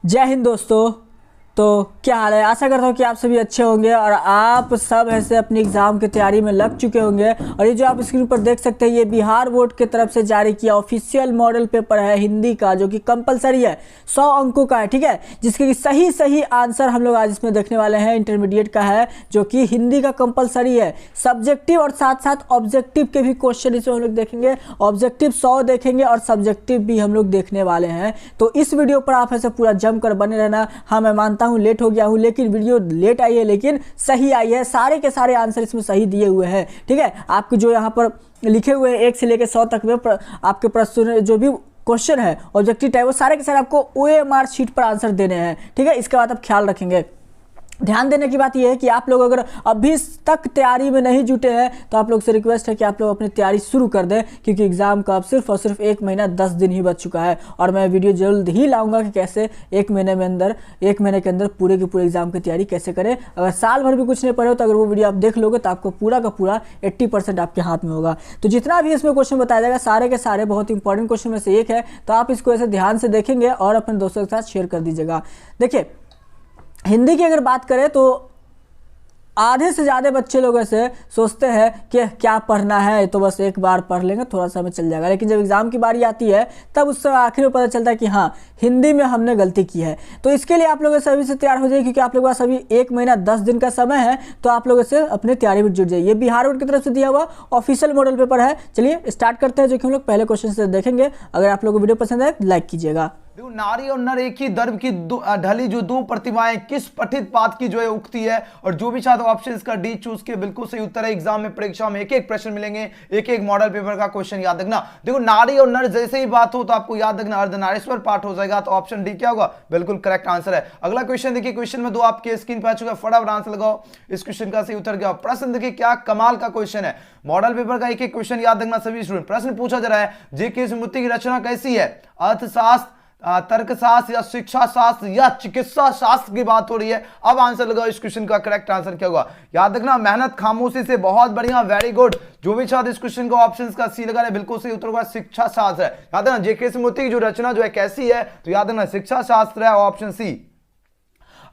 जय हिंद दोस्तों। तो क्या हाल है? आशा करता हूँ कि आप सभी अच्छे होंगे और आप सब ऐसे अपनी एग्ज़ाम की तैयारी में लग चुके होंगे। और ये जो आप स्क्रीन पर देख सकते हैं ये बिहार बोर्ड की तरफ से जारी किया ऑफिशियल मॉडल पेपर है हिंदी का, जो कि कंपलसरी है, 100 अंकों का है, ठीक है। जिसके सही सही आंसर हम लोग आज इसमें देखने वाले हैं। इंटरमीडिएट का है जो कि हिंदी का कंपलसरी है। सब्जेक्टिव और साथ साथ ऑब्जेक्टिव के भी क्वेश्चन इसमें हम लोग देखेंगे। ऑब्जेक्टिव 100 देखेंगे और सब्जेक्टिव भी हम लोग देखने वाले हैं। तो इस वीडियो पर आप ऐसे पूरा जमकर बने रहना। हाँ, मैं मानता हूं लेट हो गया हूं, लेकिन वीडियो लेट आई है लेकिन सही आई है। सारे के सारे आंसर इसमें सही दिए हुए हैं, ठीक है। आपके जो यहाँ पर लिखे हुए हैं 1 से लेकर 100 तक में आपके प्रश्न जो भी क्वेश्चन है ऑब्जेक्टिव टाइप, वो सारे के सारे आपको OMR शीट पर आंसर देने हैं, ठीक है। इसके बाद आप ख्याल रखेंगे। ध्यान देने की बात यह है कि आप लोग अगर अभी तक तैयारी में नहीं जुटे हैं तो आप लोग से रिक्वेस्ट है कि आप लोग अपनी तैयारी शुरू कर दें, क्योंकि एग्जाम का अब सिर्फ और सिर्फ 1 महीना 10 दिन ही बच चुका है। और मैं वीडियो जल्द ही लाऊंगा कि कैसे 1 महीने के अंदर पूरे के पूरे एग्जाम की तैयारी कैसे करें। अगर साल भर भी कुछ नहीं पढ़े हो तो अगर वो वीडियो आप देख लोगे तो आपको पूरा का पूरा 80% आपके हाथ में होगा। तो जितना भी इसमें क्वेश्चन बताया जाएगा सारे के सारे बहुत इंपॉर्टेंट क्वेश्चन में से एक है, तो आप इसको ऐसे ध्यान से देखेंगे और अपने दोस्तों के साथ शेयर कर दीजिएगा। देखिए, हिंदी की अगर बात करें तो आधे से ज़्यादा बच्चे लोग ऐसे सोचते हैं कि क्या पढ़ना है, तो बस एक बार पढ़ लेंगे थोड़ा सा हमें चल जाएगा। लेकिन जब एग्ज़ाम की बारी आती है तब उससे आखिर में पता चलता है कि हाँ, हिंदी में हमने गलती की है। तो इसके लिए आप लोग ऐसे अभी से तैयार हो जाइए, क्योंकि आप लोगों के पास अभी 1 महीना 10 दिन का समय है। तो आप लोग ऐसे अपने तैयारी में जुट जाइए। ये बिहार बोर्ड की तरफ से दिया हुआ ऑफिशियल मॉडल पेपर है। चलिए स्टार्ट करते हैं, जो कि हम लोग पहले क्वेश्चन से देखेंगे। अगर आप लोगों को वीडियो पसंद आए लाइक कीजिएगा। देखो, नारी और नर एक ही दर्भ की ढली जो दो प्रतिमाएं किस पठित पाठ की जो है उक्ति है। और जो भी छात्र ऑप्शन इसका डी चूज के बिल्कुल सही उत्तर है। एग्जाम में परीक्षा में एक एक प्रश्न मिलेंगे, एक एक मॉडल पेपर का क्वेश्चन याद रखना। देखो, नारी और नर जैसे ही बात हो तो आपको याद रखना अर्धनारीश्वर पाठ हो जाएगा। तो ऑप्शन डी क्या होगा? बिल्कुल करेक्ट आंसर है। अगला क्वेश्चन देखिए, क्वेश्चन में 2 आपके स्क्रीन पर आ चुका है, फटाफट आंसर लगाओ। इस क्वेश्चन का सही उत्तर क्या? प्रश्न देखिए क्या कमाल का क्वेश्चन है। मॉडल पेपर का एक एक क्वेश्चन याद रखना सभी स्टूडेंट। प्रश्न पूछा जा रहा है, जेके स्मृति की रचना कैसी है? अर्थशास्त्र, तर्कशास्त्र या शिक्षा शास्त्र या चिकित्सा शास्त्र की बात हो रही है। अब आंसर लगाओ, इस क्वेश्चन का करेक्ट आंसर क्या होगा? याद रखना, मेहनत खामोशी से, बहुत बढ़िया, वेरी गुड। जो भी छात्र इस क्वेश्चन को ऑप्शंस का सी लगा रहे बिल्कुल सही उत्तर होगा शिक्षा शास्त्र है। याद रखना, जेके स्मृति की जो रचना जो है कैसी है, तो याद रखना शिक्षा शास्त्र है, ऑप्शन सी।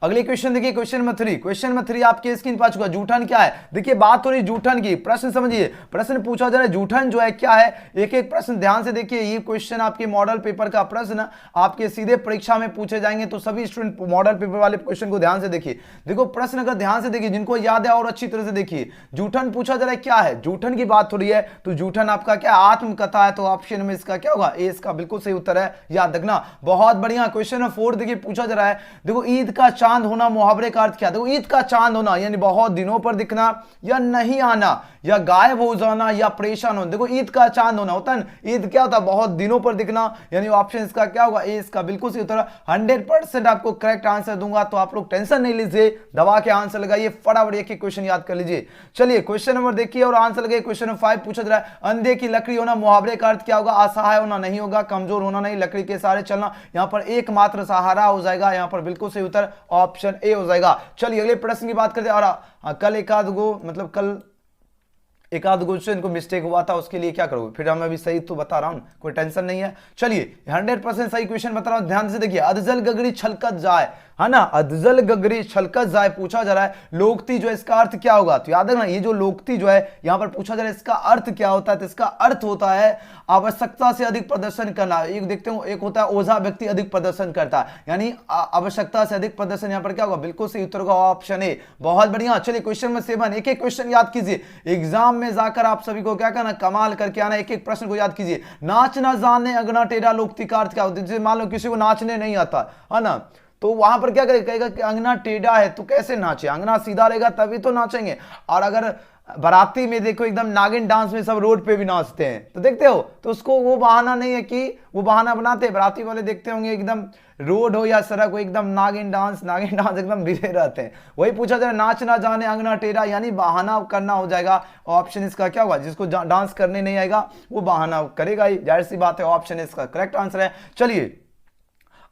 अगली क्वेश्चन देखिए, क्वेश्चन नंबर 3 आपके स्क्रीन पर आ चुका है। जूठन क्या है? देखिए बात हो रही जूठन की। प्रश्न समझिए, प्रश्न पूछा जा रहा है जूठन जो है क्या है। एक एक प्रश्न ध्यान से देखिए। ये क्वेश्चन आपके मॉडल पेपर का प्रश्न आपके सीधे परीक्षा में पूछे जाएंगे। तो सभी स्टूडेंट मॉडल पेपर वाले क्वेश्चन को ध्यान से देखिए। देखो प्रश्न अगर ध्यान से देखिए, जिनको याद है और अच्छी तरह से देखिए। जूठन पूछा जा रहा है क्या है? जूठन की बात हो रही है। तो जूठन आपका क्या आत्मकथा है। तो ऑप्शन में इसका क्या होगा? ए इसका बिल्कुल सही उत्तर है, याद रखना। बहुत बढ़िया। क्वेश्चन नंबर 4 देखिए, पूछा जा रहा है, देखो ईद का चांद होना मुहावरे का अर्थ क्या? देखो ईद का चांद होना यानी बहुत दिनों पर दिखना, या नहीं आना, या गायब हो जाना, या परेशान होना। देखो ईद का चांद होना होता है, ईद क्या होता है? बहुत दिनों पर दिखना, यानी ऑप्शन इसका क्या होगा? ए इसका बिल्कुल सही उत्तर। 100% आपको करेक्ट आंसर दूंगा, तो आप लोग टेंशन नहीं लीजिए, दबा के आंसर लगाइए, फटाफट एक क्वेश्चन याद कर लीजिए। चलिए क्वेश्चन नंबर देखिए और आंसर लगाइए। क्वेश्चन नंबर 5 पूछा जा रहा है, अंधे की लकड़ी होना मुहावरे का अर्थ क्या होगा? असहाय होना नहीं होगा, कमजोर होना नहीं, लकड़ी के सहारे चलना। यहां पर एकमात्र सहारा हो जाएगा। यहां पर बिल्कुल सही उत्तर ऑप्शन ए हो जाएगा। चलिए अगले प्रश्न की बात करते हैं। और कल एक आध गो मतलब कल एक आध क्वेश्चन को मिस्टेक हुआ था, उसके लिए क्या करोगे? फिर मैं अभी सही तो बता रहा हूं, कोई टेंशन नहीं है। चलिए 100% सही क्वेश्चन बता रहा हूं, ध्यान से देखिए। अधजल गगरी छलकत जाए, है ना, अधजल गगरी छलकत जाए पूछा जा रहा है। लोकती जो है इसका अर्थ क्या होगा? तो याद रखना, ये जो लोकती जो है यहां पर पूछा जा रहा है, इसका अर्थ क्या होता है? तो इसका अर्थ होता है आवश्यकता से अधिक प्रदर्शन करना। एक देखते हो, एक होता है ओझा व्यक्ति अधिक प्रदर्शन करता है, यानी आवश्यकता से अधिक प्रदर्शन। यहां पर क्या होगा? बिल्कुल सही उत्तर होगा ऑप्शन ए। बहुत बढ़िया। चलिए क्वेश्चन नंबर 7, एक एक क्वेश्चन याद कीजिए। एग्जाम में जाकर आप सभी को क्या करना? कमाल करके आना। एक एक प्रश्न को याद कीजिए। नाच ना जाने अंगना टेढ़ा, लोकती का अर्थ क्या होता है? जैसे मान लो किसी को नाचने नहीं आता है ना, तो वहां पर क्या करेगा? कहेगा कि अंगना टेढ़ा है तो कैसे नाचे? अंगना सीधा रहेगा तभी तो नाचेंगे। और अगर बाराती में देखो एकदम नागिन डांस में सब रोड पे भी नाचते हैं, तो देखते हो, तो उसको वो बहाना नहीं है कि वो बहाना बनाते हैं। बाराती वाले देखते होंगे एकदम रोड हो या सड़क हो, एकदम नागिन डांस एकदम भिड़े रहते हैं। वही पूछा जाए, नाच ना जाने अंगना टेढ़ा, यानी बहाना करना हो जाएगा। ऑप्शन इसका क्या होगा? जिसको डांस करने नहीं आएगा वो बहाना करेगा ही, जाहिर सी बात है। ऑप्शन इसका करेक्ट आंसर है। चलिए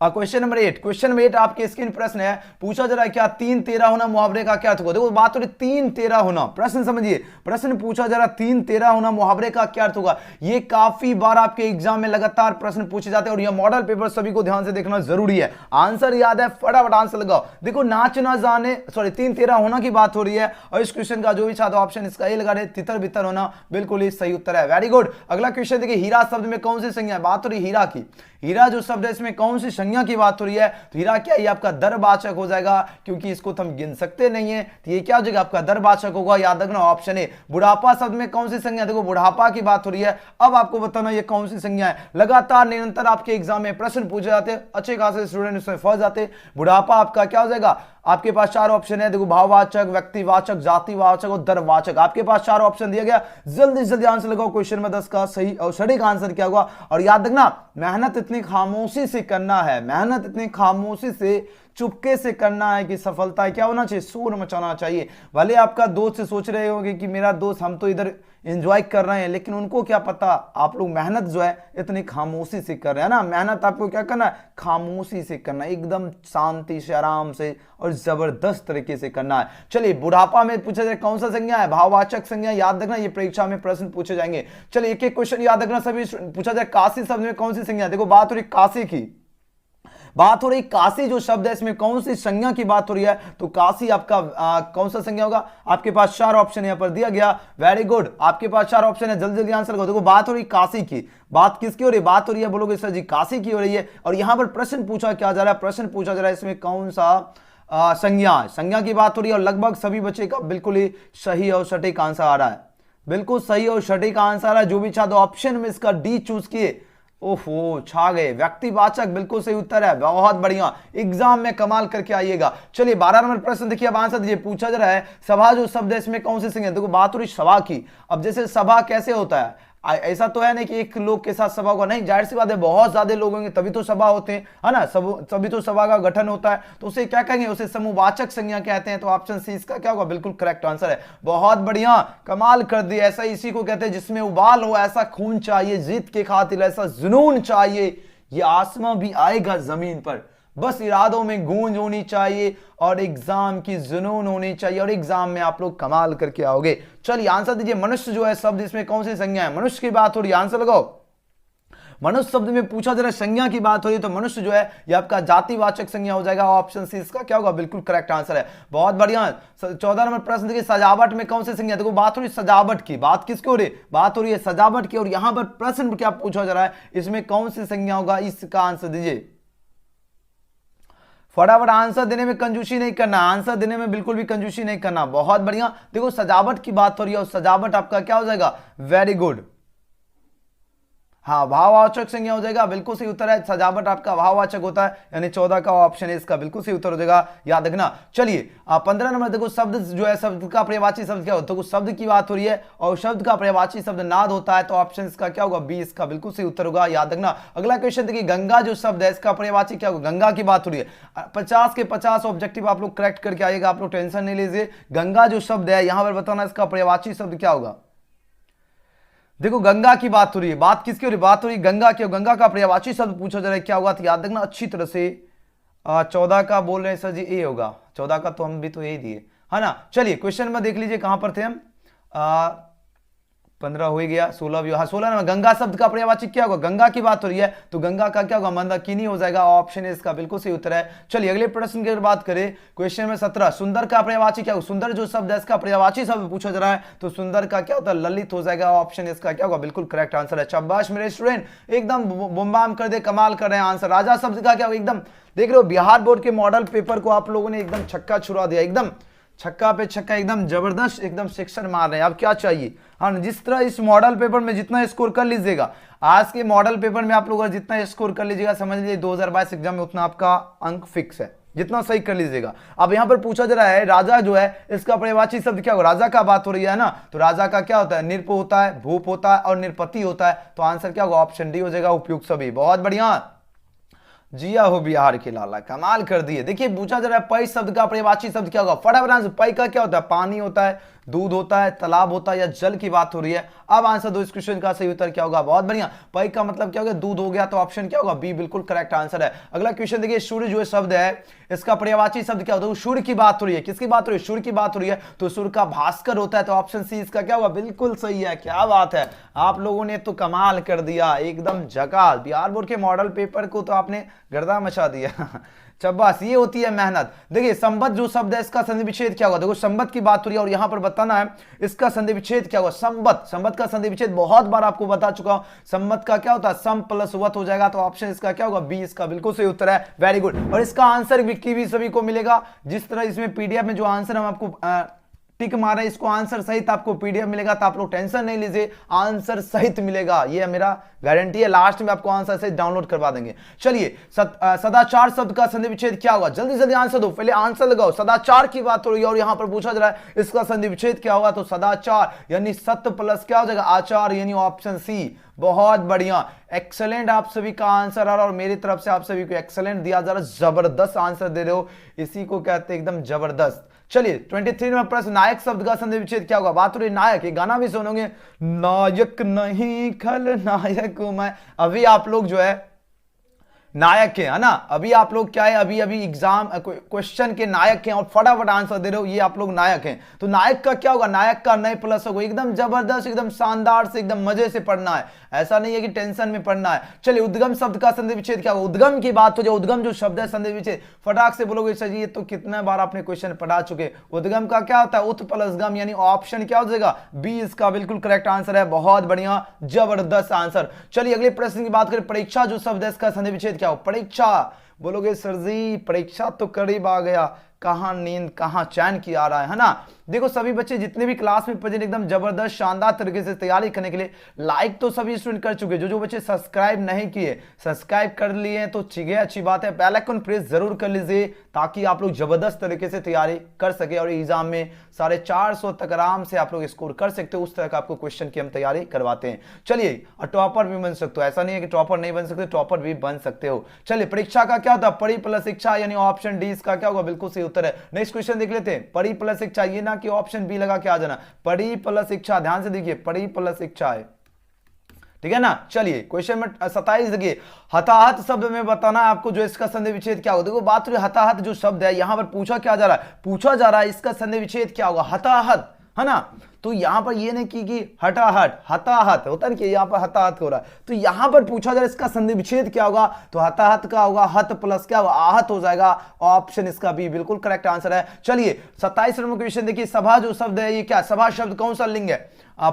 क्वेश्चन नंबर 8, क्वेश्चन नंबर 8 आपके स्क्रीन प्रश्न है, पूछा जा रहा है क्या 3 13 होना मुहावरे का क्या अर्थ होगा। देखो बात हो रही 3 13 होना, प्रश्न समझिए, प्रश्न पूछा जा रहा 3 13 होना मुहावरे का क्या अर्थ होगा। ये काफी बार आपके एग्जाम में लगातार प्रश्न पूछे जाते हैं और यह मॉडल पेपर सभी को ध्यान से देखना जरूरी है। आंसर याद है, फटाफट आंसर लगाओ। देखो नाच ना जाने, सॉरी 3 13 होना की बात हो रही है और इस क्वेश्चन का जो भी छात्र ऑप्शन इसका ए लगा रहे, तितर बितर होना, बिल्कुल ही सही उत्तर है। Very good. अगला क्वेश्चन देखिए, हीरा शब्द में कौन सी संज्ञा है। बात हो रही हीरा की, हीरा जो शब्द है इसमें कौन सी संज्ञा की बात हो रही है। तो हीरा क्या, ये आपका दरवाचक हो जाएगा क्योंकि इसको तो हम गिन सकते नहीं है, तो ये क्या हो जाएगा आपका दरवाचक होगा। याद रखना ऑप्शन ए। बुढ़ापा शब्द में कौन सी संज्ञा, देखो बुढ़ापा की बात हो रही है। अब आपको बताना ये कौन सी संज्ञा है। लगातार निरंतर आपके एग्जाम में प्रश्न पूछे जाते हैं, अच्छे खासे स्टूडेंट इसमें फंस जाते। बुढ़ापा आपका क्या हो जाएगा, आपके पास 4 ऑप्शन है, देखो भाववाचक, व्यक्तिवाचक, जातिवाचक और दरवाचक। आपके पास 4 ऑप्शन दिया गया, जल्दी से जल्दी आंसर लगाओ। क्वेश्चन में 10 का सही और सटीक आंसर क्या होगा। और याद रखना, मेहनत इतनी खामोशी से करना है, मेहनत इतनी खामोशी से चुपके से करना है कि सफलता क्या होना चाहिए, शोर मचाना चाहिए। भले आपका दोस्त से सोच रहे होंगे कि मेरा दोस्त, हम तो इधर एंजॉय कर रहे हैं, लेकिन उनको क्या पता आप लोग मेहनत जो है इतनी खामोशी से कर रहे हैं ना। मेहनत आपको क्या करना है, खामोशी से करना है, एकदम शांति से, आराम से और जबरदस्त तरीके से करना है। चलिए, बुढ़ापा में पूछा जाए कौन सा संज्ञा है, भाववाचक संज्ञा। याद रखना, ये परीक्षा में प्रश्न पूछे जाएंगे। चलिए एक एक क्वेश्चन याद रखना सभी। पूछा जाए काशी शब्द में कौन सी संज्ञा, देखो बात हो रही काशी की, बात हो रही काशी जो शब्द है इसमें कौन सी संज्ञा की बात हो रही है। तो काशी आपका कौन सा संज्ञा होगा। आपके पास 4 ऑप्शन यहां पर दिया गया। वेरी गुड, आपके पास 4 ऑप्शन है, जल्दी जल्दी आंसर करो। देखो बात हो रही काशी की, बात किसकी हो रही है, बात हो रही है, बोलोगे सर जी काशी की हो रही है। और यहां पर प्रश्न पूछा क्या जा रहा है, प्रश्न पूछा जा रहा है इसमें कौन सा संज्ञा, संज्ञा की बात हो रही है। और लगभग सभी बच्चे का बिल्कुल ही सही और सटीक आंसर आ रहा है, बिल्कुल सही और सटीक आंसर आ रहा है। जो भी छात्र ऑप्शन में इसका डी चूज किए, ओहो छा गए। व्यक्तिवाचक बिल्कुल सही उत्तर है, बहुत बढ़िया, एग्जाम में कमाल करके आइएगा। चलिए 12 नंबर प्रश्न देखिए, अब आंसर दीजिए। पूछा जा रहा है सभा जो शब्द है इसमें कौन सी संज्ञा, देखो बात हो रही सभा की। अब जैसे सभा कैसे होता है, ऐसा तो है नहीं कि एक लोग के साथ सभा होगा, नहीं, जाहिर सी बात है बहुत ज्यादा लोग होंगे तभी तो सभा होते हैं, है ना, तभी तो सभा का गठन होता है। तो उसे क्या कहेंगे, उसे समूहवाचक संज्ञा कहते हैं। तो ऑप्शन सी इसका क्या होगा, बिल्कुल करेक्ट आंसर है। बहुत बढ़िया, कमाल कर दिया। ऐसा इसी को कहते हैं जिसमें उबाल हो, ऐसा खून चाहिए जीत के खातिर, ऐसा जुनून चाहिए, ये आसमां भी आएगा जमीन पर, बस इरादों में गूंज होनी चाहिए और एग्जाम की जुनून होनी चाहिए और एग्जाम में आप लोग कमाल करके आओगे। चलिए आंसर दीजिए। मनुष्य जो है शब्द इसमें कौन सी संज्ञा है, मनुष्य की बात हो रही है, आंसर लगाओ। मनुष्य शब्द में पूछा जा रहा है संज्ञा की बात हो रही है, तो मनुष्य जो है ये आपका जातिवाचक संज्ञा हो जाएगा। ऑप्शन सी इसका क्या होगा, बिल्कुल करेक्ट आंसर है। बहुत बढ़िया। 14 नंबर प्रश्न देखिए, सजावट में कौन सी संज्ञा, देखो बात हो रही है सजावट की, बात किसकी हो रही है, बात हो रही है सजावट की। और यहां पर प्रश्न क्या पूछा जा रहा है, इसमें कौन सी संज्ञा होगा, इसका आंसर दीजिए। फटाफट आंसर देने में कंजूसी नहीं करना, आंसर देने में बिल्कुल भी कंजूसी नहीं करना। बहुत बढ़िया। देखो सजावट की बात हो रही है और सजावट आपका क्या हो जाएगा, वेरी गुड, हाँ भाववाचक संज्ञा हो जाएगा, बिल्कुल सही उत्तर है। सजावट आपका भाववाचक होता है, यानी 14 का ऑप्शन है इसका बिल्कुल सही उत्तर हो जाएगा, याद रखना। चलिए 15 नंबर देखो, शब्द जो है, शब्द का पर्यायवाची शब्द क्या होता है, तो शब्द की बात हो रही है और शब्द का पर्यायवाची शब्द नाद होता है। तो ऑप्शन इसका क्या होगा, बी इसका बिल्कुल सही उत्तर होगा, याद रखना। अगला क्वेश्चन देखिए, गंगा जो शब्द है इसका पर्यायवाची क्या होगा, गंगा की बात हो रही है। 50 के 50 ऑब्जेक्टिव आप लोग करेक्ट करके आइएगा, आप लोग टेंशन नहीं लीजिए। गंगा जो शब्द है यहां पर बताना इसका पर्यायवाची शब्द क्या होगा। देखो गंगा की बात हो रही है, बात किसकी हो रही है, बात हो रही है गंगा की। गंगा का पर्यायवाची शब्द पूछा जा रहा है क्या होगा, तो याद रखना अच्छी तरह से। 14 का बोल रहे हैं सर जी ए होगा, 14 का तो हम भी तो ए दिए, है ना। चलिए क्वेश्चन में देख लीजिए कहां पर थे हम। 15 हो गया, 16 भी, हाँ 16 में गंगा शब्द का पर्यायवाची क्या होगा, गंगा की बात हो रही है तो गंगा का क्या होगा, मंदाकिनी हो जाएगा। ऑप्शन है इसका बिल्कुल सही उत्तर है। चलिए अगले प्रश्न की बात करें, क्वेश्चन में 17, सुंदर का पर्यायवाची क्या होगा, सुंदर जो शब्द है इसका पर्यायवाची शब्द पूछा जा रहा है, तो सुंदर का क्या होता है, ललित हो जाएगा। ऑप्शन इसका क्या होगा, बिल्कुल करेक्ट आंसर है। शाबाश मेरे स्टूडेंट, एकदम बुम्बाम कर दे, कमाल कर रहे हैं आंसर। राजा शब्द का क्या होगा, एकदम देख रहे हो बिहार बोर्ड के मॉडल पेपर को आप लोगों ने एकदम छक्का छुड़ा दिया, एकदम छक्का पे छक्का, एकदम जबरदस्त, एकदम शिक्षण मार रहे हैं। अब क्या चाहिए, हाँ जिस तरह इस मॉडल पेपर में जितना स्कोर कर लीजिएगा, आज के मॉडल पेपर में आप लोग जितना स्कोर कर लीजिएगा, समझ लीजिए 2022 एग्जाम में उतना आपका अंक फिक्स है, जितना सही कर लीजिएगा। अब यहां पर पूछा जा रहा है राजा जो है इसका पर्यायवाची शब्द क्या होगा, राजा का बात हो रही है ना, तो राजा का क्या होता है, निरप होता है, भूप होता है और निरपति होता है। तो आंसर क्या होगा, ऑप्शन डी हो जाएगा, उपयुक्त सभी। बहुत बढ़िया, जिया हो बिहार के लाला, कमाल कर दिए। देखिए पूछा जा रहा है पै शब्द का पर्यायवाची शब्द क्या होगा, फटाफट आंसर। पै का क्या होता है, पानी होता है, दूध होता है, तालाब होता है या जल की बात हो रही है? अब आंसर दो इस क्वेश्चन का, सही उत्तर क्या होगा? बहुत बढ़िया। पई का मतलब क्या होगा? दूध हो गया, तो ऑप्शन क्या होगा? बी बिल्कुल करेक्ट आंसर है। अगला क्वेश्चन देखिए, सूर्य जो शब्द है इसका पर्यायवाची शब्द क्या होता है? सूर्य की बात हो रही है, किसकी बात हो रही है? सूर्य की बात हो रही है, तो सूर्य का भास्कर होता है, तो ऑप्शन सी इसका क्या होगा? बिल्कुल सही है। क्या बात है, आप लोगों ने तो कमाल कर दिया, एकदम झकास। बिहार बोर्ड के मॉडल पेपर को तो आपने गर्दा मचा दिया। शाबाश, ये होती है मेहनत। देखिए संबद्ध जो शब्द है इसका संधि विच्छेद क्या होगा? देखो संबद्ध की बात हो रही है और यहां पर बताना है इसका संधि विच्छेद क्या होगा। संबद्ध, संबद्ध का संधि विच्छेद बहुत बार आपको बता चुका हूं। संबद्ध का क्या होता है? सम प्लस वत हो जाएगा, तो ऑप्शन इसका क्या होगा? बी इसका बिल्कुल सही उत्तर है। Very good. और इसका आंसर भी सभी को मिलेगा, जिस तरह इसमें पीडीएफ में जो आंसर हम आपको टिक मारे, इसको आंसर सहित आपको पीडीएफ मिलेगा, तो आप लोग टेंशन नहीं लीजिए, आंसर सहित मिलेगा, ये मेरा गारंटी है। लास्ट में आपको आंसर सहित डाउनलोड करवा देंगे। चलिए सदाचार शब्द का संधि विच्छेद क्या होगा? जल्दी जल्दी आंसर दो, पहले आंसर लगाओ। सदाचार की बात हो रही है और यहां पर पूछा जा रहा है इसका संधि विच्छेद क्या होगा? तो सदाचार यानी सत्य प्लस क्या हो जाएगा? आचार, यानी ऑप्शन सी। बहुत बढ़िया, एक्सेलेंट आप सभी का आंसर आ रहा, और मेरी तरफ से आप सभी को एक्सेलेंट दिया जा रहा, जबरदस्त आंसर दे रहे हो, इसी को कहते हैं एकदम जबरदस्त। चलिए 23 नंबर प्रश्न, नायक शब्द का संधि विच्छेद क्या होगा? बात हो रही नायक, ये गाना भी सुनोगे, नायक नहीं खलनायक हूं मैं। अभी आप लोग जो है नायक है ना, अभी आप लोग क्या है, अभी अभी एग्जाम क्वेश्चन के नायक हैं और फटाफट आंसर दे रहे हो, ये आप लोग नायक हैं। तो नायक का क्या होगा? नायक का नए प्लस होगा, एकदम जबरदस्त, एकदम शानदार से, एकदम मजे से पढ़ना है, ऐसा नहीं है कि टेंशन में पढ़ना है। चलिए उद्गम शब्द का संधि विच्छेद क्या होगा? उद्गम की बात हो जाए, उद्गम जो शब्द है संधि विच्छेद, फटाक से बोलोगे सर ये तो कितना बार आपने क्वेश्चन पढ़ा चुके। उद्गम का क्या होता है? उत प्लस गम, यानी ऑप्शन क्या हो जाएगा? बी इसका बिल्कुल करेक्ट आंसर है। बहुत बढ़िया, जबरदस्त आंसर। चलिए अगले प्रश्न की बात करें, परीक्षा जो शब्द है इसका संधि विच्छेद क्या हो? परीक्षा, बोलोगे सर जी परीक्षा तो करीब आ गया, कहां नींद कहां चैन की आ रहा है ना। देखो सभी बच्चे जितने भी क्लास में प्रेजेंट एकदम जबरदस्त शानदार तरीके से तैयारी करने के लिए लाइक तो सभी स्टूडेंट कर चुके, जो बच्चे सब्सक्राइब नहीं किए सब्सक्राइब कर लिए तो ठीक है, अच्छी बात है। बेल आइकन प्रेस जरूर कर लीजिए ताकि आप लोग जबरदस्त तरीके से तैयारी कर सके और एग्जाम में 450 तक आराम से आप लोग स्कोर कर सकते हो। उस तरह का आपको क्वेश्चन की हम तैयारी करवाते हैं। चलिए और टॉपर भी बन सकते हो, ऐसा नहीं है कि टॉपर नहीं बन सकते, टॉपर भी बन सकते हो। चलिए परीक्षा का क्या होता है? परी प्लस शिक्षा, यानी ऑप्शन डी इसका क्या होगा? बिल्कुल सही उत्तर है। नेक्स्ट क्वेश्चन देख लेते हैं, परी प्लस शिक्षा, ये ना कि ऑप्शन बी लगा के आ जाना, परी प्लस शिक्षा, ध्यान से देखिए परी प्लस शिक्षा है, ठीक है ना। चलिए क्वेश्चन में 27 देखिए, हताहत शब्द में बताना है आपको जो इसका संधि विच्छेद क्या होगा। देखो बात रही हताहत जो शब्द है, यहां पर पूछा क्या जा रहा है? पूछा जा रहा है इसका संधि विच्छेद क्या होगा? हताहत, है ना। तो यहां पर ये नहीं कि हटाहट, हताहत होता है कि यहां पर हताहत हो रहा है, तो यहां पर पूछा जा रहा है इसका संधि विच्छेद क्या होगा? तो हताहत का होगा हत प्लस क्या होगा? आहत हो जाएगा। ऑप्शन इसका बी बिल्कुल करेक्ट आंसर है। चलिए 27 नंबर क्वेश्चन देखिए, सभा जो शब्द है ये क्या? सभा शब्द कौन सा लिंग है?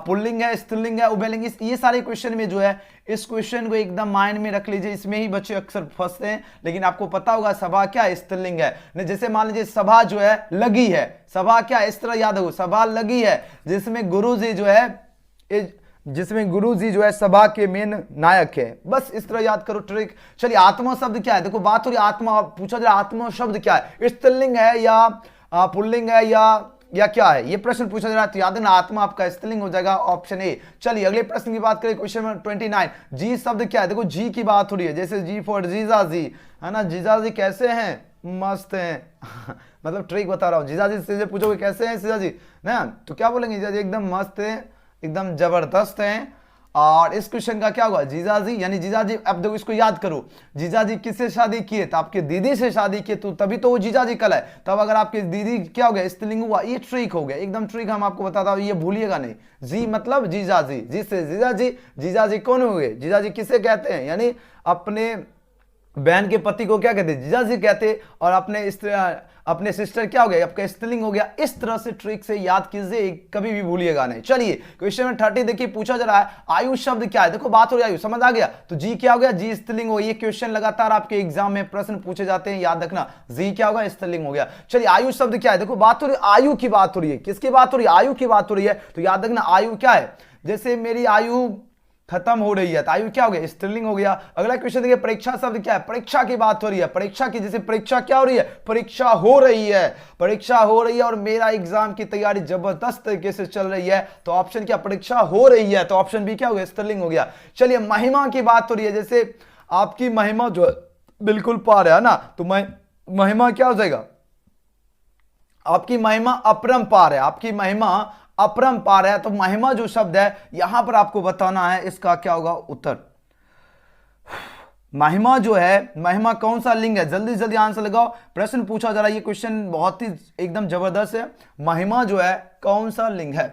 पुल्लिंग है, स्त्रीलिंग है, उभयलिंग? ये सारे क्वेश्चन में जो है इस क्वेश्चन को एकदम माइंड में रख लीजिए, इसमें ही बच्चे अक्सर फंसते हैं। लेकिन आपको पता होगा सभा क्या है? स्त्रीलिंग है। जैसे मान लीजिए सभा जो है लगी है, सभा क्या है? इस तरह याद हो, सभा लगी है जिसमें गुरुजी जो है सभा के मेन नायक है, बस इस तरह याद करो ट्रिक। चलिए आत्मा शब्द क्या है? देखो बात हो रही आत्मा, पूछा जाए आत्मा शब्द क्या है? स्त्रीलिंग है या पुल्लिंग है या क्या है? ये प्रश्न पूछा जा रहा है, तो याद रखना आत्मा आपका स्त्रीलिंग हो जाएगा, ऑप्शन ए। चलिए अगले प्रश्न की बात करें, क्वेश्चन नंबर 29, जी शब्द क्या है? देखो जी की बात हो रही है, जैसे जी फॉर जीजा जी, है ना। जीजा जी कैसे हैं? मस्त हैं। मतलब ट्रिक बता रहा हूँ, जीजा जी से पूछोगे कैसे हैं जीजा जी ना, तो क्या बोलेंगे? जीजा जी एकदम मस्त है, एकदम जबरदस्त हैं। और इस क्वेश्चन का क्या होगा? जीजा जी, यानी जीजा जी। अब देखो इसको याद करो, जीजा जी किससे शादी किए? तो आपके दीदी से शादी किए, तो तभी तो वो जीजा जी कल है। तब अगर आपके दीदी क्या हो गया? स्त्रीलिंग हुआ। ये ट्रिक हो गया, एकदम ट्रिक हम आपको बताता हूँ, ये भूलिएगा नहीं। जी मतलब जीजा जी, जी से जीजा जी। जीजा जी कौन हो गए? जीजा जी किसे कहते हैं? यानी अपने बहन के पति को क्या कहते हैं? जीजा जी कहते। और अपने सिस्टर क्या हो गया? आपका स्त्रीलिंग हो गया। इस तरह से ट्रिक से याद कीजिए, कभी भी भूलिएगा नहीं। चलिए क्वेश्चन में 30 देखिए, पूछा जा रहा है आयु शब्द क्या है? देखो बात हो रही है आयु, समझ आ गया? तो जी क्या हो गया? जी स्त्रीलिंग हो। ये क्वेश्चन लगातार आपके एग्जाम में प्रश्न पूछे जाते हैं, याद रखना। जी क्या होगा? स्त्रीलिंग हो गया। चलिए आयु शब्द क्या है? देखो बात हो रही है आयु की बात हो रही है, किसकी बात हो रही है? आयु की बात हो रही है। तो याद रखना आयु क्या है? जैसे मेरी आयु खत्म हो रही है, तो आयु क्या हो गया? स्त्रीलिंग हो गया। अगला क्वेश्चन देखिए, परीक्षा शब्द क्या है? परीक्षा की बात हो रही है, परीक्षा की, जैसे परीक्षा क्या हो रही है? परीक्षा हो रही है, परीक्षा हो रही है और मेरा एग्जाम की तैयारी जबरदस्त तरीके से चल रही है, तो ऑप्शन क्या? परीक्षा हो रही है, तो ऑप्शन बी क्या हो गया? स्त्रीलिंग हो गया। चलिए महिमा की बात हो रही है, जैसे आपकी महिमा जो बिल्कुल पार है ना, तो महिमा क्या हो जाएगा? आपकी महिमा अपरंपार है, आपकी महिमा अपरंपार है, तो महिमा जो शब्द है यहां पर आपको बताना है इसका क्या होगा उत्तर। महिमा जो है, महिमा कौन सा लिंग है, जल्दी जल्दी आंसर लगाओ। प्रश्न पूछा जा रहा है, ये क्वेश्चन बहुत ही एकदम जबरदस्त है। महिमा जो है कौन सा लिंग है?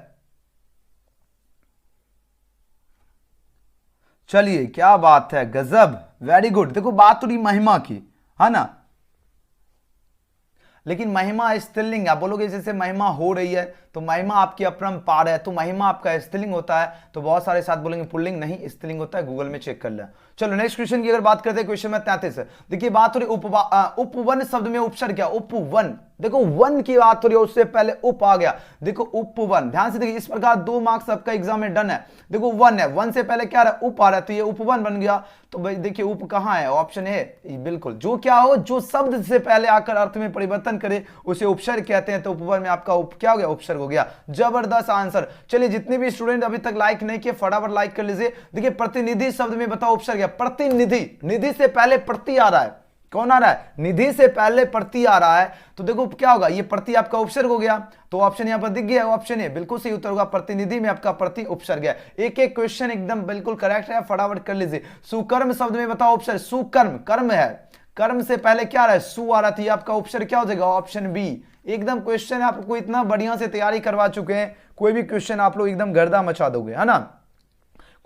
चलिए क्या बात है, गजब, वेरी गुड। देखो बात तो रही महिमा की, है ना, लेकिन महिमा स्त्रीलिंग। आप बोलोगे जैसे महिमा हो रही है तो महिमा आपकी अपरंपार है, तो महिमा आपका स्त्रीलिंग होता है, तो बहुत सारे साथ बोलेंगे पुल्लिंग, नहीं स्त्रीलिंग होता है, गूगल में चेक कर लें। चलो नेक्स्ट क्वेश्चन की अगर बात करते हैं, क्वेश्चन में 33 है। देखिए बात हो रही उपवन शब्द में उपसर्ग क्या? उपवन। देखो वन की बात हो रही है, उससे पहले उप आ गया। देखो उपवन, ध्यान से देखिए, इस प्रकार 2 मार्क्स आपका एग्जाम में डन है। देखो वन है, वन से पहले क्या आ रहा है? उप आ रहा है, तो ये उपवन बन गया। तो भाई देखिए उप कहां है? ऑप्शन ए, बिल्कुल। जो क्या हो, जो शब्द से पहले आकर अर्थ में परिवर्तन करे उसे उपसर्ग कहते हैं, तो उपवन में आपका उप क्या हो गया? उपसर्ग हो गया। जबरदस्त आंसर। चलिए जितने भी स्टूडेंट अभी तक लाइक नहीं किए फटाफट लाइक कर लीजिए। देखिए प्रतिनिधि शब्द में बताओ उपसर्ग है। प्रतिनिधि, निधि से पहले प्रति आ रहा है, कौन आ रहा है? निधि से पहले प्रति आ रहा है, तो देखो क्या होगा? ये प्रति आपका उपसर्ग हो गया, तो ऑप्शन यहां पर दिख गया, ऑप्शन ए बिल्कुल सही उत्तर होगा। प्रतिनिधि में आपका प्रति उपसर्ग है। एक एक क्वेश्चन एकदम बिल्कुल करेक्ट है, फटाफट कर लीजिए। सुकर्म शब्द में बताओ उपसर्ग। सुकर्म, कर्म है, कर्म से पहले क्या आ रहा है? सु आ रहा था, ये आपका उपसर्ग क्या हो जाएगा? Option B. एकदम क्वेश्चन आपको इतना बढ़िया से तैयारी करवा चुके हैं, कोई भी क्वेश्चन आप लोग एकदम गर्दा मचा दोगे, है ना।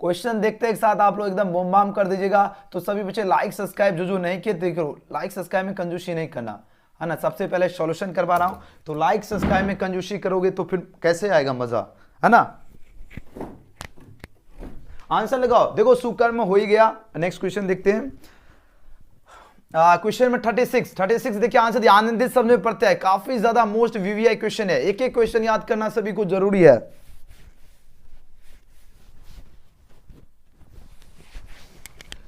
क्वेश्चन देखते एक साथ आप लोग एकदम बम बाम कर दीजिएगा। तो सभी बच्चे लाइक सब्सक्राइब जो नहीं किए देखो, लाइक सब्सक्राइब में कंजूसी नहीं करना, है ना। सबसे पहले सॉल्यूशन करवा रहा हूं, तो लाइक सब्सक्राइब में कंजूसी करोगे तो फिर कैसे आएगा मजा, है ना। आंसर लगाओ। देखो सुकर्म हो ही गया। नेक्स्ट क्वेश्चन देखते हैं। क्वेश्चन में 36 देखिए आंसर दिया। आनंदित शब्द में प्रत्यय, काफी ज्यादा मोस्ट वीवीआई क्वेश्चन है। एक एक क्वेश्चन याद करना सभी को जरूरी है।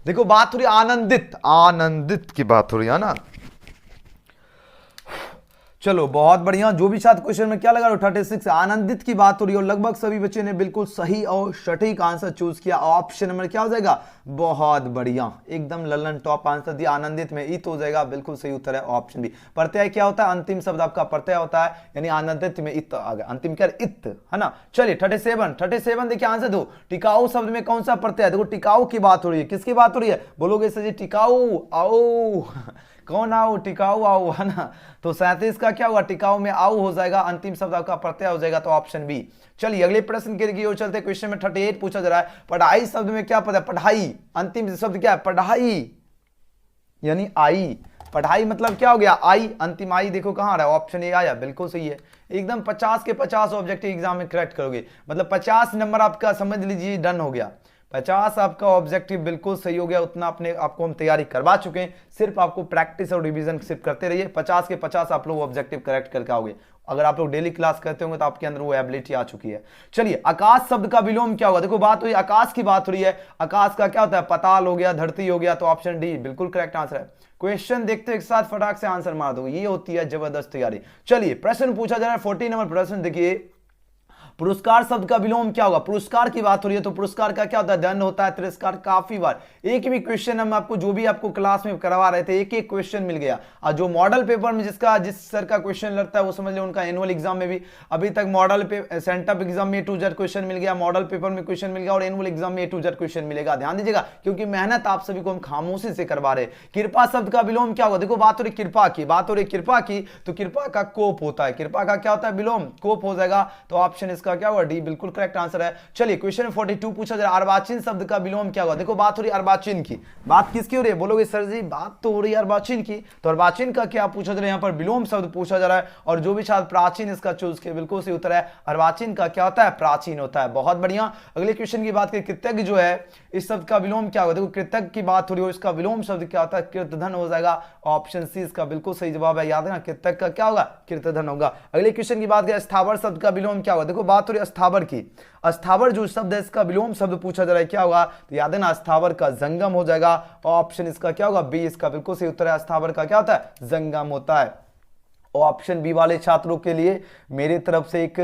देखो बात हो रही आनंदित, आनंदित की बात हो रही है ना। चलो बहुत बढ़िया। जो भी साथ क्वेश्चन में क्या लगा रहा हूं 36 आनंदित की बात हो रही है, और लगभग सभी बच्चे ने बिल्कुल सही और सटीक आंसर चूज किया। ऑप्शन नंबर क्या हो जाएगा? बहुत बढ़िया, एकदम ललन टॉप आंसर दिया। आनंदित में इत हो जाएगा, बिल्कुल सही उत्तर है ऑप्शन बी। प्रत्यय क्या होता है? अंतिम शब्द आपका प्रत्यय होता है, यानी आनंदित में इत आ गया, अंतिम क्या इत, है ना। चलिए 37 देखिए आंसर दो। टिकाऊ शब्द में कौन सा प्रत्यय? देखो टिकाऊ की बात हो रही है, किसकी बात हो रही है? बोलोगे सर जी टिकाऊ आओ कौन आओ? टिकाऊ आओ, है ना। तो 37 का क्या हुआ? टिकाऊ में आओ हो जाएगा, अंतिम शब्द आपका प्रत्यय हो जाएगा, तो ऑप्शन बी। चलिए अगले प्रश्न के ओर चलते। क्वेश्चन में 38 पूछा जा रहा है। पढ़ाई शब्द में क्या पता है? पढ़ाई, अंतिम शब्द क्या है? पढ़ाई, यानी आई। पढ़ाई मतलब क्या हो गया? आई, अंतिम आई। देखो कहां आ रहा है? ऑप्शन ए आया, बिल्कुल सही है। एकदम 50 के 50 ऑब्जेक्टिव एग्जाम में करेक्ट करोगे, मतलब 50 नंबर आपका समझ लीजिए डन हो गया। 50 आपका ऑब्जेक्टिव बिल्कुल सही हो गया, उतना अपने आपको हम तैयारी करवा चुके हैं। सिर्फ आपको प्रैक्टिस और रिवीजन सिर्फ करते रहिए। 50 के 50 आप लोग ऑब्जेक्टिव करेक्ट करके आओगे। अगर आप लोग डेली क्लास करते होंगे तो आपके अंदर वो एबिलिटी आ चुकी है। चलिए आकाश शब्द का विलोम क्या होगा? देखो बात हुई आकाश की, बात हो रही है। आकाश का क्या होता है? पाताल हो गया, धरती हो गया, तो ऑप्शन डी बिल्कुल करेक्ट आंसर है। क्वेश्चन देखते एक साथ फटाक से आंसर मार दो, ये होती है जबरदस्त तैयारी। चलिए प्रश्न पूछा जा रहा है 40 नंबर प्रश्न देखिए। पुरस्कार शब्द का विलोम क्या होगा? पुरस्कार की बात हो रही है, तो पुरस्कार का क्या होता है? दंड होता है, तिरस्कार। काफी बार एक भी क्वेश्चन हम आपको जो भी आपको क्लास में करवा रहे थे एक एक क्वेश्चन मिल गया। और जो मॉडल पेपर में जिस सर का क्वेश्चन लगता है वो समझ लो उनका एनुअल एग्जाम में भी अभी तक मॉडल सेंटअप एग्जाम में A to Z क्वेश्चन मिल गया, मॉडल पेपर में क्वेश्चन मिल गया, और एनुअल एग्जाम में A to Z क्वेश्चन मिलेगा। ध्यान दीजिएगा, क्योंकि मेहनत आप सभी को हम खामोशी से करवा रहे। कृपा शब्द का विलोम क्या होगा? देखो बात हो रही कृपा की, बात हो रही कृपा की, तो कृपा का कोप होता है। कृपा का क्या होता है? विलोम, कोप हो जाएगा, तो ऑप्शन इसका क्या होगा? डी बिल्कुल करेक्ट आंसर है। चलिए क्वेश्चन 42 पूछा जा रहा है। अर्वाचीन शब्द का विलोम क्या होगा? देखो बात हो रही है अर्वाचीन की। बात किसकी हो रही है? बोलोगे सर जी बात तो हो रही है अर्वाचीन की, तो अर्वाचीन का क्या पूछा जा रहा है? यहाँ पर विलोम शब्द पूछा जा रहा है, और जो भी छात्र प्राचीन इसका चूज किया बिल्कुल सही उत्तर है। अर्वाचीन का क्या होता है? प्राचीन होता है। बहुत बढ़िया। अगले क्वेश्चन की बात करें, कृतज्ञ जो है इस शब्द का विलोम क्या होगा? देखो कृतज्ञ की बात हो रही है, इसका विलोम शब्द क्या होता है? कृतधन हो जाएगा, ऑप्शन सी इसका बिल्कुल सही जवाब है। याद है ना, कृतज्ञ का क्या होगा? कृतधन होगा। अगले क्वेश्चन की बात करें, स्थावर शब्द का विलोम क्या होगा? देखो बात हो रही है स्थावर की। स्थावर जो शब्द है इसका विलोम शब्द पूछा जा रहा है, क्या होगा? तो याद है ना, स्थावर का जंगम हो जाएगा, ऑप्शन इसका क्या होगा? बी इसका बिल्कुल सही उत्तर है। स्थावर का क्या होता है? जंगम होता है। ऑप्शन बी वाले छात्रों के लिए मेरी तरफ से एक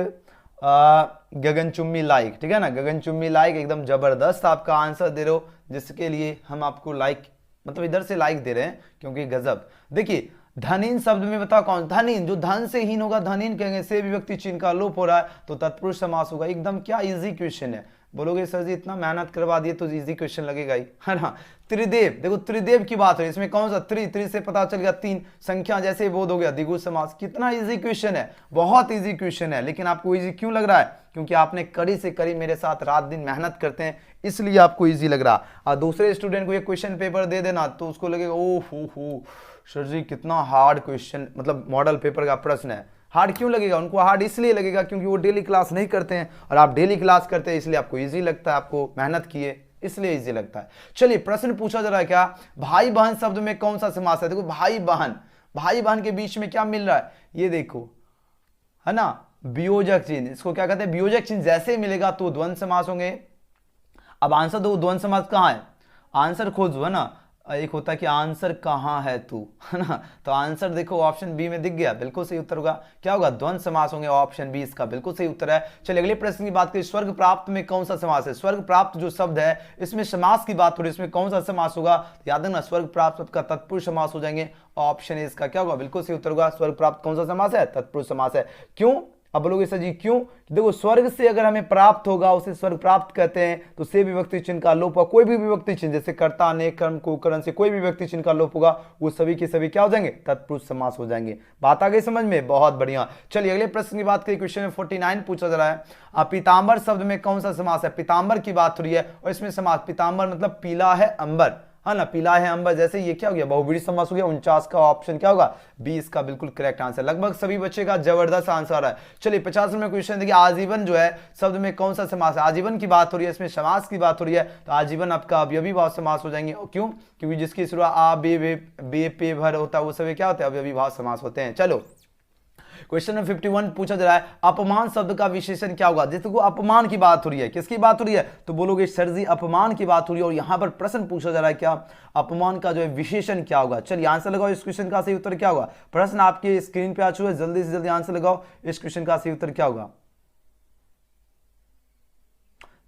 गगनचुम्बी लाइक, ठीक है ना, गगनचुम्बी लाइक। एकदम जबरदस्त आपका आंसर दे रहे हो, जिसके लिए हम आपको लाइक मतलब इधर से लाइक दे रहे हैं, क्योंकि गजब। देखिए धनहीन शब्द में बताओ कौन, धनहीन, जो धन से हीन होगा धनहीन कहेंगे, से विभक्ति चिन्ह का लोप हो रहा है तो तत्पुरुष समास होगा। एकदम क्या इजी क्वेश्चन है, बोलोगे सर जी इतना मेहनत करवा दिए तो इजी क्वेश्चन लगेगा ही, है ना। त्रिदेव, देखो त्रिदेव की बात है, इसमें कौन सा त्रि से पता चल गया तीन, संख्या जैसे बोध हो गया द्विगु समास। कितना इजी क्वेश्चन है, बहुत इजी क्वेश्चन है, लेकिन आपको इजी क्यों लग रहा है, क्योंकि आपने कड़ी से कड़ी मेरे साथ रात दिन मेहनत करते हैं इसलिए आपको इजी लग रहा। और दूसरे स्टूडेंट को ये क्वेश्चन पेपर दे देना तो उसको लगेगा ओह हो सर जी कितना हार्ड क्वेश्चन, मतलब मॉडल पेपर का प्रश्न है। हार्ड क्यों लगेगा, उनको हार्ड इसलिए लगेगा क्योंकि वो डेली क्लास नहीं करते हैं और आप डेली क्लास करते हैं, इसलिए आपको इजी लगता है, आपको मेहनत किए इसलिए इजी लगता है। चलिए प्रश्न पूछा जा रहा है क्या, भाई बहन शब्द में कौन सा समास है। देखो भाई बहन के बीच में क्या मिल रहा है, ये देखो, है ना, वियोजक चिन्ह, इसको क्या कहते हैं, वियोजक चिन्ह जैसे मिलेगा तो द्वंद्व समास होंगे। अब आंसर दो, द्वंद्व समास कहाँ है, आंसर खोजो, है ना। एक होता है कि आंसर कहाँ है तू, है ना, तो आंसर देखो ऑप्शन बी में दिख गया, बिल्कुल सही उत्तर होगा। क्या होगा, द्वंद्व समास होंगे, ऑप्शन बी इसका बिल्कुल सही उत्तर है। चलिए अगले प्रश्न की बात करें, स्वर्ग प्राप्त में कौन सा समास है। स्वर्ग प्राप्त जो शब्द है इसमें समास की बात हो रही है, इसमें कौन सा समास होगा, याद रखना स्वर्ग प्राप्त शब्द का तत्पुरुष समास हो जाएंगे, ऑप्शन इसका क्या होगा, बिल्कुल सही उत्तर होगा। स्वर्ग प्राप्त कौन सा समास है, तत्पुरुष समास है। क्यों, अब बोलोगे सर जी क्यों, देखो स्वर्ग से अगर हमें प्राप्त होगा उसे स्वर्ग प्राप्त कहते हैं, तो से विभक्ति चिन्ह का लोप होगा, कोई भी विभक्ति चिन्ह जैसे कर्ता ने कर्म को करण से कोई भी विभक्ति चिन्ह का लोप होगा, वो सभी के सभी क्या हो जाएंगे, तत्पुरुष समास हो जाएंगे। बात आ गई समझ में, बहुत बढ़िया। चलिए अगले प्रश्न की बात करें, क्वेश्चन में 49 पूछा जा रहा है, पीतांबर शब्द में कौन सा समास है। पीतांबर की बात हो रही है और इसमें समास, पीतांबर मतलब पीला है अंबर, है ना, पीला है अंबर, जैसे ये क्या हो गया, बहुब्रीहि समास हो गया। 49 का ऑप्शन क्या होगा, 20 का बिल्कुल करेक्ट आंसर। लगभग सभी बच्चे का जबरदस्त आंसर है। चलिए 50 में क्वेश्चन देखिए, आजीवन जो है शब्द में कौन सा समास है। आजीवन की बात हो रही है, इसमें समास की बात हो रही है, तो आजीवन आपका अवयवी भाव समास हो जाएंगे। क्यों, क्योंकि जिसकी शुरुआत आ बे पे भर होता है वो सभी क्या होते हैं, अवयवी भाव समास होते हैं। चलो क्वेश्चन नंबर 51 पूछा जा रहा है, अपमान शब्द का विशेषण क्या होगा। जैसे को अपमान की बात हो रही है, किसकी बात हो रही है, तो बोलोगे सर जी अपमान की बात हो रही है, और यहां पर प्रश्न पूछा जा रहा है क्या, अपमान का जो है विशेषण क्या होगा। चलिए आंसर लगाओ, इस क्वेश्चन का सही उत्तर क्या होगा। प्रश्न आपके स्क्रीन पे आ चुका है, जल्दी से जल्दी आंसर लगाओ, इस क्वेश्चन का सही उत्तर क्या होगा।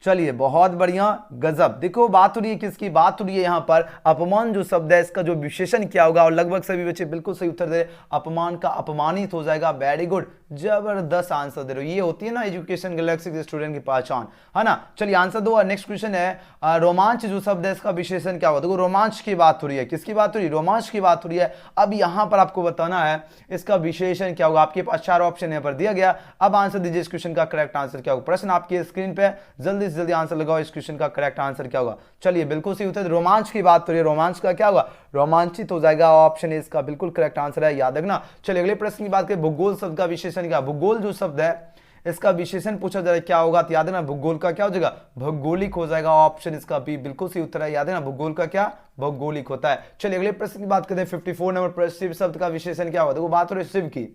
चलिए बहुत बढ़िया, गजब। देखो बात हो रही है किसकी बात हो रही है, यहां पर अपमान जो शब्द है इसका जो विशेषण क्या होगा, और लगभग सभी बच्चे बिल्कुल सही उत्तर दे, अपमान का अपमानित हो जाएगा। वेरी गुड, जबरदस्त आंसर दे रहे हो, ये होती है ना एजुकेशन गैलेक्सी के स्टूडेंट की पहचान, है ना। चलिए आंसर दो। नेक्स्ट क्वेश्चन है, रोमांच जो शब्द है इसका विशेषण क्या होगा। देखो रोमांच की बात हो रही है, किसकी बात हो रही है, रोमांच की बात हो रही है। अब यहां पर आपको बताना है इसका विशेषण क्या होगा। आपके पास 4 ऑप्शन यहां पर दिया गया, अब आंसर दीजिए इस क्वेश्चन का करेक्ट आंसर क्या होगा। प्रश्न आपकी स्क्रीन पे, जल्दी से जल्दी आंसर लगाओ, इस क्वेश्चन का करेक्ट आंसर क्या होगा। चलिए बिल्कुल सही उत्तर, रोमांच की बात हो रही है, रोमांच का क्या होगा, रोमांचित हो जाएगा, ऑप्शन इसका बिल्कुल करेक्ट आंसर है, याद रखना। चलिए अगले प्रश्न की बात करें, भूगोल शब्द का विशेषण क्या। भूगोल जो शब्द है इसका विशेषण पूछा जा रहा है क्या होगा, तो याद है ना भूगोल का क्या हो जाएगा, भौगोलिक हो जाएगा, ऑप्शन इसका बी बिल्कुल सही उत्तर है, याद है ना भूगोल का क्या, भौगोलिक होता है। चलिए अगले प्रश्न की बात करते हैं, 54 नंबर पर शिव शब्द का विशेषण क्या होगा। देखो बात हो रही है शिव की,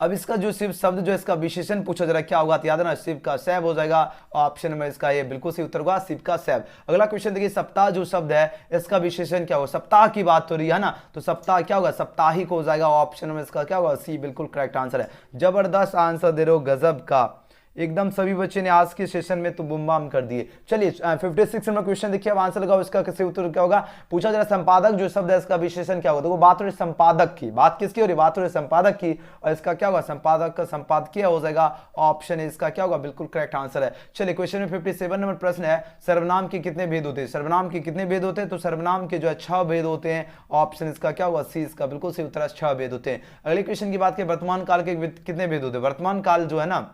अब इसका जो शिव शब्द जो इसका विशेषण पूछा जा रहा है क्या होगा, तो याद है ना शिव का शैव हो जाएगा, ऑप्शन में इसका ये बिल्कुल सही उत्तर होगा, शिव का शैव। अगला क्वेश्चन देखिए, सप्ताह जो शब्द है इसका विशेषण क्या होगा। सप्ताह की बात हो रही है ना, तो सप्ताह क्या होगा, साप्ताहिक हो जाएगा, ऑप्शन में इसका क्या होगा, सी बिल्कुल करेक्ट आंसर है। जबरदस्त आंसर दे रहे हो, गजब का, एकदम सभी बच्चे ने आज के सेशन में तो बुम बाम कर दिए। चलिए 56 नंबर क्वेश्चन देखिए, अब आंसर लगाओ, इसका कैसे उत्तर क्या होगा। पूछा जा रहा है संपादक जो शब्द है इसका विशेषण क्या होगा। देखो बात हो रही संपादक की, बात किसकी हो रही, बात हो रही संपादक की, और इसका क्या होगा, संपादक का संपादकीय हो जाएगा, ऑप्शन इसका क्या होगा, बिल्कुल करेक्ट आंसर है। चलिए क्वेश्चन में 57 नंबर प्रश्न है, सर्वनाम के कितने भेद होते हैं। सर्वनाम के कितने भेद होते हैं, तो सर्वनाम के जो है 6 भेद होते हैं, ऑप्शन इसका क्या होगा, सी इसका बिल्कुल सही उत्तर है, 6 भेद होते हैं। अगले क्वेश्चन की बात करें, वर्तमान काल के कितने भेद होते हैं। वर्तमान काल जो है ना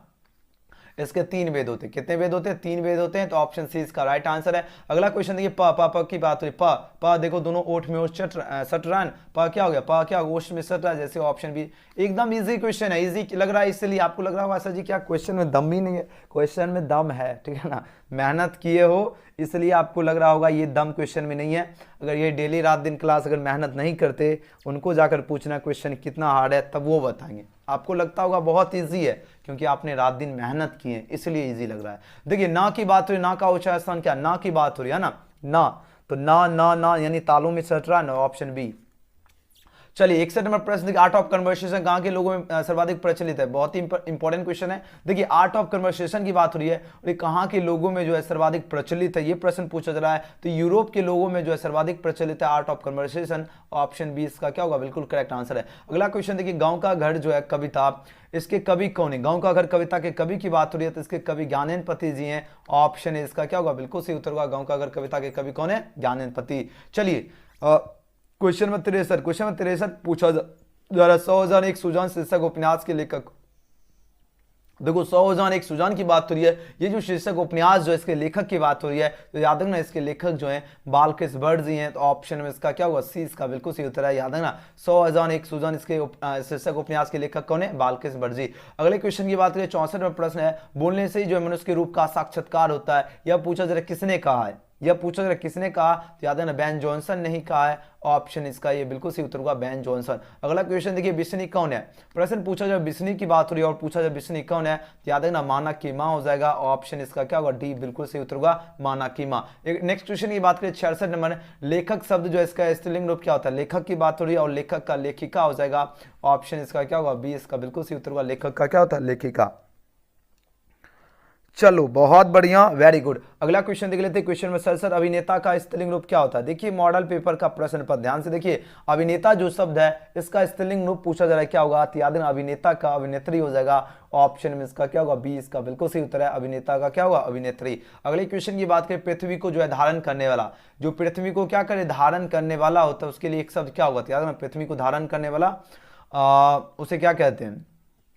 इसके 3 भेद होते हैं। कितने भेद होते हैं, 3 भेद होते हैं, तो ऑप्शन सी इसका राइट आंसर है। अगला क्वेश्चन देखिए, प की बात हो रही, प देखो दोनों ओठ में ओठ सट रहा है, प क्या हो गया, प क्या ओठ में सट रहा है, जैसे ऑप्शन बी। एकदम इजी क्वेश्चन है, इजी लग रहा है इसलिए आपको लग रहा होगा सर जी क्या क्वेश्चन में दम ही नहीं है। क्वेश्चन में दम है, ठीक है ना, मेहनत किए हो इसलिए आपको लग रहा होगा ये दम क्वेश्चन में नहीं है। अगर ये डेली रात दिन क्लास अगर मेहनत नहीं करते, उनको जाकर पूछना क्वेश्चन कितना हार्ड है, तब वो बताएंगे। आपको लगता होगा बहुत इजी है, क्योंकि आपने रात दिन मेहनत की है इसलिए इजी लग रहा है। देखिए ना की बात हो रही, ना का उच्चारण स्थान क्या, ना की बात हो रही है ना, ना तो ना ना ना यानी तालों में सट रहा है ना, ऑप्शन बी। चलिए 61 नंबर प्रश्न देखिए, आर्ट ऑफ कन्वर्सेशन कहाँ के लोगों में सर्वाधिक प्रचलित है? बहुत ही इंपॉर्टेंट क्वेश्चन है। देखिए आर्ट ऑफ कन्वर्सेशन की बात हो रही है और ये कहाँ के लोगों में जो है सर्वाधिक प्रचलित है, ये प्रश्न पूछा जा रहा है। तो यूरोप के लोगों में जो है सर्वाधिक प्रचलित है art of conversation. Option B इसका क्या होगा? बिल्कुल करेक्ट आंसर है। अगला क्वेश्चन देखिए, गाँव का घर जो है कविता, इसके कवि कौन है? गाँव का घर कविता के कवि की बात हो रही है तो इसके कवि ज्ञानेन्द्र जी हैं। ऑप्शन है इसका क्या होगा? बिल्कुल सही उत्तर होगा। गाँव का घर कविता के कवि कौन है? ज्ञानेन्द्र। चलिए क्वेश्चन नंबर 63 पूछा जा रहा 100,000 एक सुजान शीर्षक उपन्यास के लेखक। देखो 100,000 एक सुजान की बात हो रही है, ये जो शीर्षक उपन्यास जो इसके लेखक की बात हो रही है तो याद रखना इसके लेखक जो हैं बालकृष्ण भट्ट जी हैं। तो ऑप्शन में इसका क्या होगा? सी इसका बिल्कुल सही उत्तर है। याद रखना 100,000 एक सुजान इसके शीर्षक उपन्यास के लेखक कौन है? बालकृष्ण भट्ट जी। अगले क्वेश्चन की बात करें 64 नंबर प्रश्न है, बोलने से ही जो है मनुष्य के रूप का साक्षात्कार होता है, यह पूछा जरा किसने कहा है? यह पूछा जरा किसने कहा? तो याद है ना बेन जॉनसन ने ही कहा है। ऑप्शन इसका ये बिल्कुल सही उत्तर होगा, बेन जॉनसन। अगला क्वेश्चन देखिए, बिस्नी कौन है? प्रश्न पूछा जब बिस्नी की बात हो रही है और पूछा जब बिस्नी कौन है तो याद है ना मानक की मां हो जाएगा। ऑप्शन इसका क्या होगा? डी बिल्कुल सही उत्तर होगा, मानक की मां। नेक्स्ट क्वेश्चन की बात करें 66 नंबर, लेखक शब्द जो है इसका स्त्रीलिंग रूप क्या होता है? लेखक की बात हो रही है और लेखक का लेखिका हो जाएगा। ऑप्शन इसका क्या होगा? बी इसका बिल्कुल सही उत्तर होगा, लेखक का क्या होता है? लेखिका। चलो बहुत बढ़िया, वेरी गुड। अगला क्वेश्चन देख लेते हैं। क्वेश्चन में सर अभिनेता का स्त्रीलिंग रूप क्या होता है? देखिए मॉडल पेपर का प्रश्न पर ध्यान से देखिए, अभिनेता जो शब्द है इसका स्त्रीलिंग रूप पूछा जा रहा है, क्या होगा? तो याद रखना अभिनेता का अभिनेत्री हो जाएगा। ऑप्शन में इसका क्या होगा? बी इसका बिल्कुल सही उत्तर है, अभिनेता का क्या होगा? अभिनेत्री। अगले क्वेश्चन की बात करें, पृथ्वी को जो है धारण करने वाला, जो पृथ्वी को क्या करे? धारण करने वाला होता है, उसके लिए एक शब्द क्या होगा? तो याद रखना पृथ्वी को धारण करने वाला उसे क्या कहते हैं,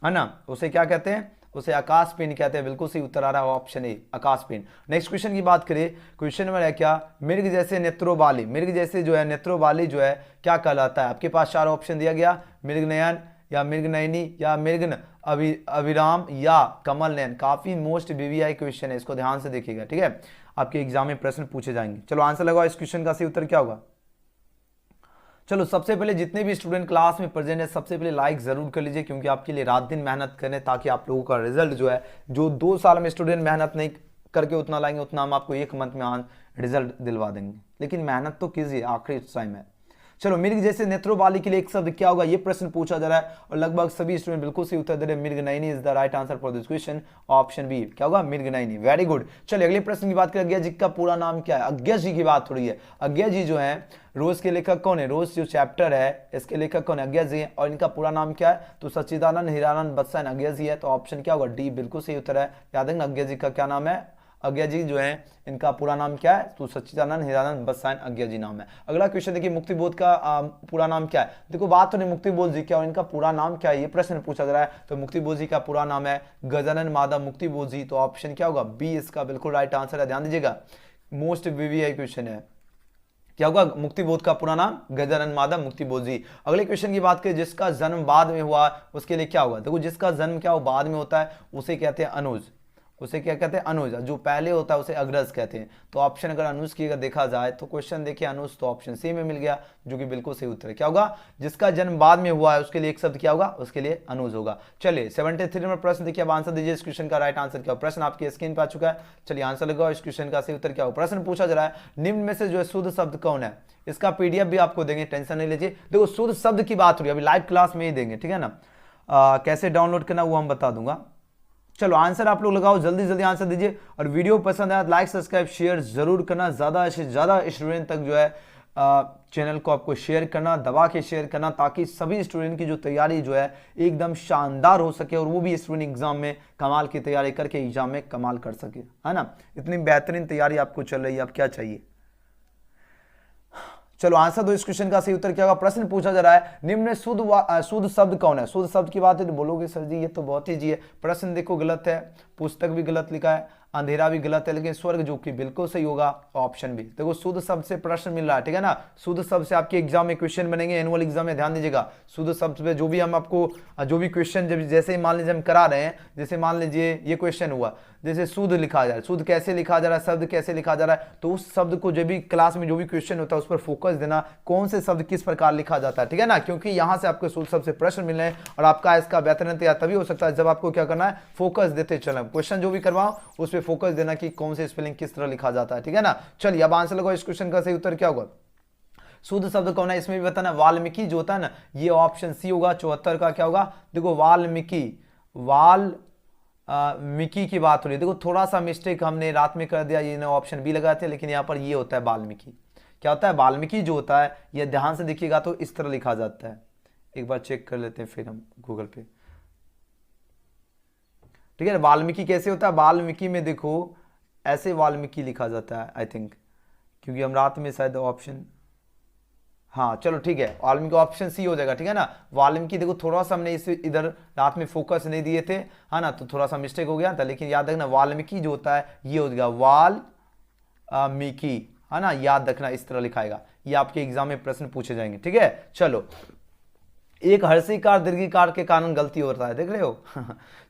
है ना? उसे क्या कहते हैं? उसे आकाश पिंड कहते हैं। बिल्कुल सही उत्तर आ रहा है ऑप्शन ए, आकाश पिंड। नेक्स्ट क्वेश्चन की बात करें, क्वेश्चन नंबर है क्या? मृग जैसे नेत्रों वाली, मृग जैसे जो है नेत्रों वाली जो है क्या कहलाता है? आपके पास 4 ऑप्शन दिया गया, मृग नयन या मृग नयनी या मृग अभिराम या कमल नयन। काफी मोस्ट वीवीआई क्वेश्चन है, इसको ध्यान से देखिएगा, ठीक है? आपके एग्जाम में प्रश्न पूछे जाएंगे। चलो आंसर लगाओ, इस क्वेश्चन का सही उत्तर क्या होगा? चलो सबसे पहले जितने भी स्टूडेंट क्लास में प्रेजेंट है सबसे पहले लाइक जरूर कर लीजिए, क्योंकि आपके लिए रात दिन मेहनत करें ताकि आप लोगों का रिजल्ट जो है, जो 2 साल में स्टूडेंट मेहनत नहीं करके उतना लाएंगे उतना हम आपको 1 मंथ में रिजल्ट दिलवा देंगे, लेकिन मेहनत तो कीजिए, आखिरी टाइम है। चलो मृग जैसे नेत्रों वाली के लिए एक शब्द क्या होगा? ये प्रश्न पूछा जा रहा है और लगभग सभी स्टूडेंट बिल्कुल सही उत्तर दे रहे हैं, मृग नयनी is the right answer for this question. Option B क्या होगा? मृग नयनी, वेरी गुड। चलिए अगले प्रश्न की बात करें, अज्ञा जी का पूरा नाम क्या है? अज्ञा जी की बात हो रही है। अज्ञा जी जो है रोज के लेखक कौन है? रोज जो चैप्टर है इसके लेखक कौन है? अज्ञा जी है। और इनका पूरा नाम क्या है? तो सच्चिदानंद हीरानंद बत्सायन अज्ञा जी है। तो ऑप्शन क्या होगा? डी बिल्कुल सही उत्तर है। याद रखना अज्ञा जी का क्या नाम है? अज्ञा जी जो है इनका पूरा नाम क्या है? तो सच्चिदानंद हीरानंद बत्सायन अज्ञा जी नाम है। अगला क्वेश्चन देखिए, मुक्तिबोध का पूरा नाम क्या है? देखो बात तो नहीं मुक्तिबोध जी क्या और इनका पूरा नाम क्या है, ये प्रश्न पूछा जा रहा है। तो मुक्तिबोध जी का पूरा नाम है गजानन माधव मुक्तिबोध जी। तो ऑप्शन क्या होगा? बी इसका बिल्कुल राइट आंसर है। ध्यान दीजिएगा, मोस्ट वीवीआई क्वेश्चन है। क्या होगा? मुक्तिबोध का पूरा नाम गजानन माधव मुक्तिबोध जी। अगले क्वेश्चन की बात करें, जिसका जन्म बाद में हुआ उसके लिए क्या होगा? देखो जिसका जन्म क्या हो बाद में होता है उसे कहते हैं अनुज। उसे क्या कहते हैं? अनुज। जो पहले होता है उसे अग्रज कहते हैं। तो ऑप्शन अगर अनुज की अगर देखा जाए तो क्वेश्चन देखिए अनुज, तो ऑप्शन सी में मिल गया जो कि बिल्कुल सही उत्तर है। क्या होगा? जिसका जन्म बाद में हुआ है उसके लिए एक शब्द क्या होगा? उसके लिए अनुज होगा। चलिए 73 नंबर प्रश्न देखिए, अब आंसर दीजिए इस क्वेश्चन का राइट आंसर क्या हो? प्रश्न आपकी स्क्रीन पर आ चुका है, चलिए आंसर लगाओ, इस क्वेश्चन का सही उत्तर क्या हो? प्रश्न पूछा जा रहा है, निम्न में से जो है शुद्ध शब्द कौन है? इसका पीडीएफ भी आपको देंगे, टेंशन नहीं लीजिए। देखो शुद्ध शब्द की बात हो रही है, अभी लाइव क्लास में ही देंगे, ठीक है ना? कैसे डाउनलोड करना वो हम बता दूंगा। चलो आंसर आप लोग लगाओ, जल्दी जल्दी आंसर दीजिए। और वीडियो पसंद आया तो लाइक सब्सक्राइब शेयर जरूर करना, ज्यादा से ज्यादा स्टूडेंट तक जो है चैनल को आपको शेयर करना, दबा के शेयर करना, ताकि सभी स्टूडेंट की जो तैयारी जो है एकदम शानदार हो सके और वो भी स्टूडेंट एग्जाम में कमाल की तैयारी करके एग्जाम में कमाल कर सके, है ना? इतनी बेहतरीन तैयारी आपको चल रही है, अब क्या चाहिए? चलो आंसर दो, इस क्वेश्चन का सही उत्तर क्या होगा? प्रश्न पूछा जा रहा है, निम्न में शुद्ध शब्द कौन है? शुद्ध शब्द की बात है तो बोलोगे सर जी ये तो बहुत ही जी है। प्रश्न देखो गलत है, पुस्तक भी गलत लिखा है, अंधेरा भी गलत है, लेकिन स्वर्ग जो कि बिल्कुल सही होगा, ऑप्शन बी। देखो शुद्ध शब्द से प्रश्न मिल रहा है, ठीक है ना? शुद्ध शब्द से आपके एग्जाम में क्वेश्चन बनेंगे, एनुअल एग्जाम में, ध्यान दीजिएगा। शुद्ध शब्द पे जो भी हम आपको जो भी क्वेश्चन जैसे ही मान लीजिए हम करा रहे हैं, जैसे मान लीजिए ये क्वेश्चन हुआ, जैसे शुद्ध लिखा जा रहा है, शुद्ध कैसे लिखा जा रहा है, शब्द कैसे लिखा जा रहा है, तो उस शब्द को जब भी क्लास में जो भी क्वेश्चन होता है उस पर फोकस देना, कौन से शब्द किस प्रकार लिखा जाता है, ठीक है ना? क्योंकि यहाँ से आपके शुद्ध शब्द से प्रश्न मिल रहे हैं और आपका इसका बेहतरीन तैयार तभी हो सकता है जब आपको क्या करना है? फोकस देते चलना। क्वेश्चन जो भी करवाओ उस पर फोकस देना कि कौन से स्पेलिंग किस तरह लिखा जाता है, ठीक है ना? चलिए अब आंसर लगाओ, इस क्वेश्चन का सही उत्तर क्या होगा? शुद्ध शब्द कौन है इसमें भी बताना। वाल्मीकि जो होता है ना, ये ऑप्शन सी होगा 74 का। क्या होगा? देखो वाल्मीकि, मिकी की बात हो रही है। देखो थोड़ा सा मिस्टेक हमने रात में कर दिया, ये ऑप्शन बी लगाते हैं, लेकिन यहाँ पर ये होता है वाल्मीकि। क्या होता है? वाल्मीकि जो होता है, ये ध्यान से देखिएगा तो इस तरह लिखा जाता है। एक बार चेक कर लेते हैं फिर हम गूगल पे, ठीक है। वाल्मीकि कैसे होता है? वाल्मीकि में देखो ऐसे वाल्मीकि लिखा जाता है आई थिंक, क्योंकि हम रात में शायद ऑप्शन, हाँ चलो ठीक है, वाल्मीकि ऑप्शन सी हो जाएगा, ठीक है ना। वाल्मीकि देखो थोड़ा सा हमने इसे इधर रात में फोकस नहीं दिए थे, है ना, तो थोड़ा सा मिस्टेक हो गया था, लेकिन याद रखना वाल्मीकि जो होता है ये हो जाएगा वाल्मीकि, है ना, याद रखना इस तरह लिखाएगा। ये आपके एग्जाम में प्रश्न पूछे जाएंगे, ठीक है। चलो, एक हर्षिकार दीर्घिकार के कारण गलती होता है, देख रहे हो।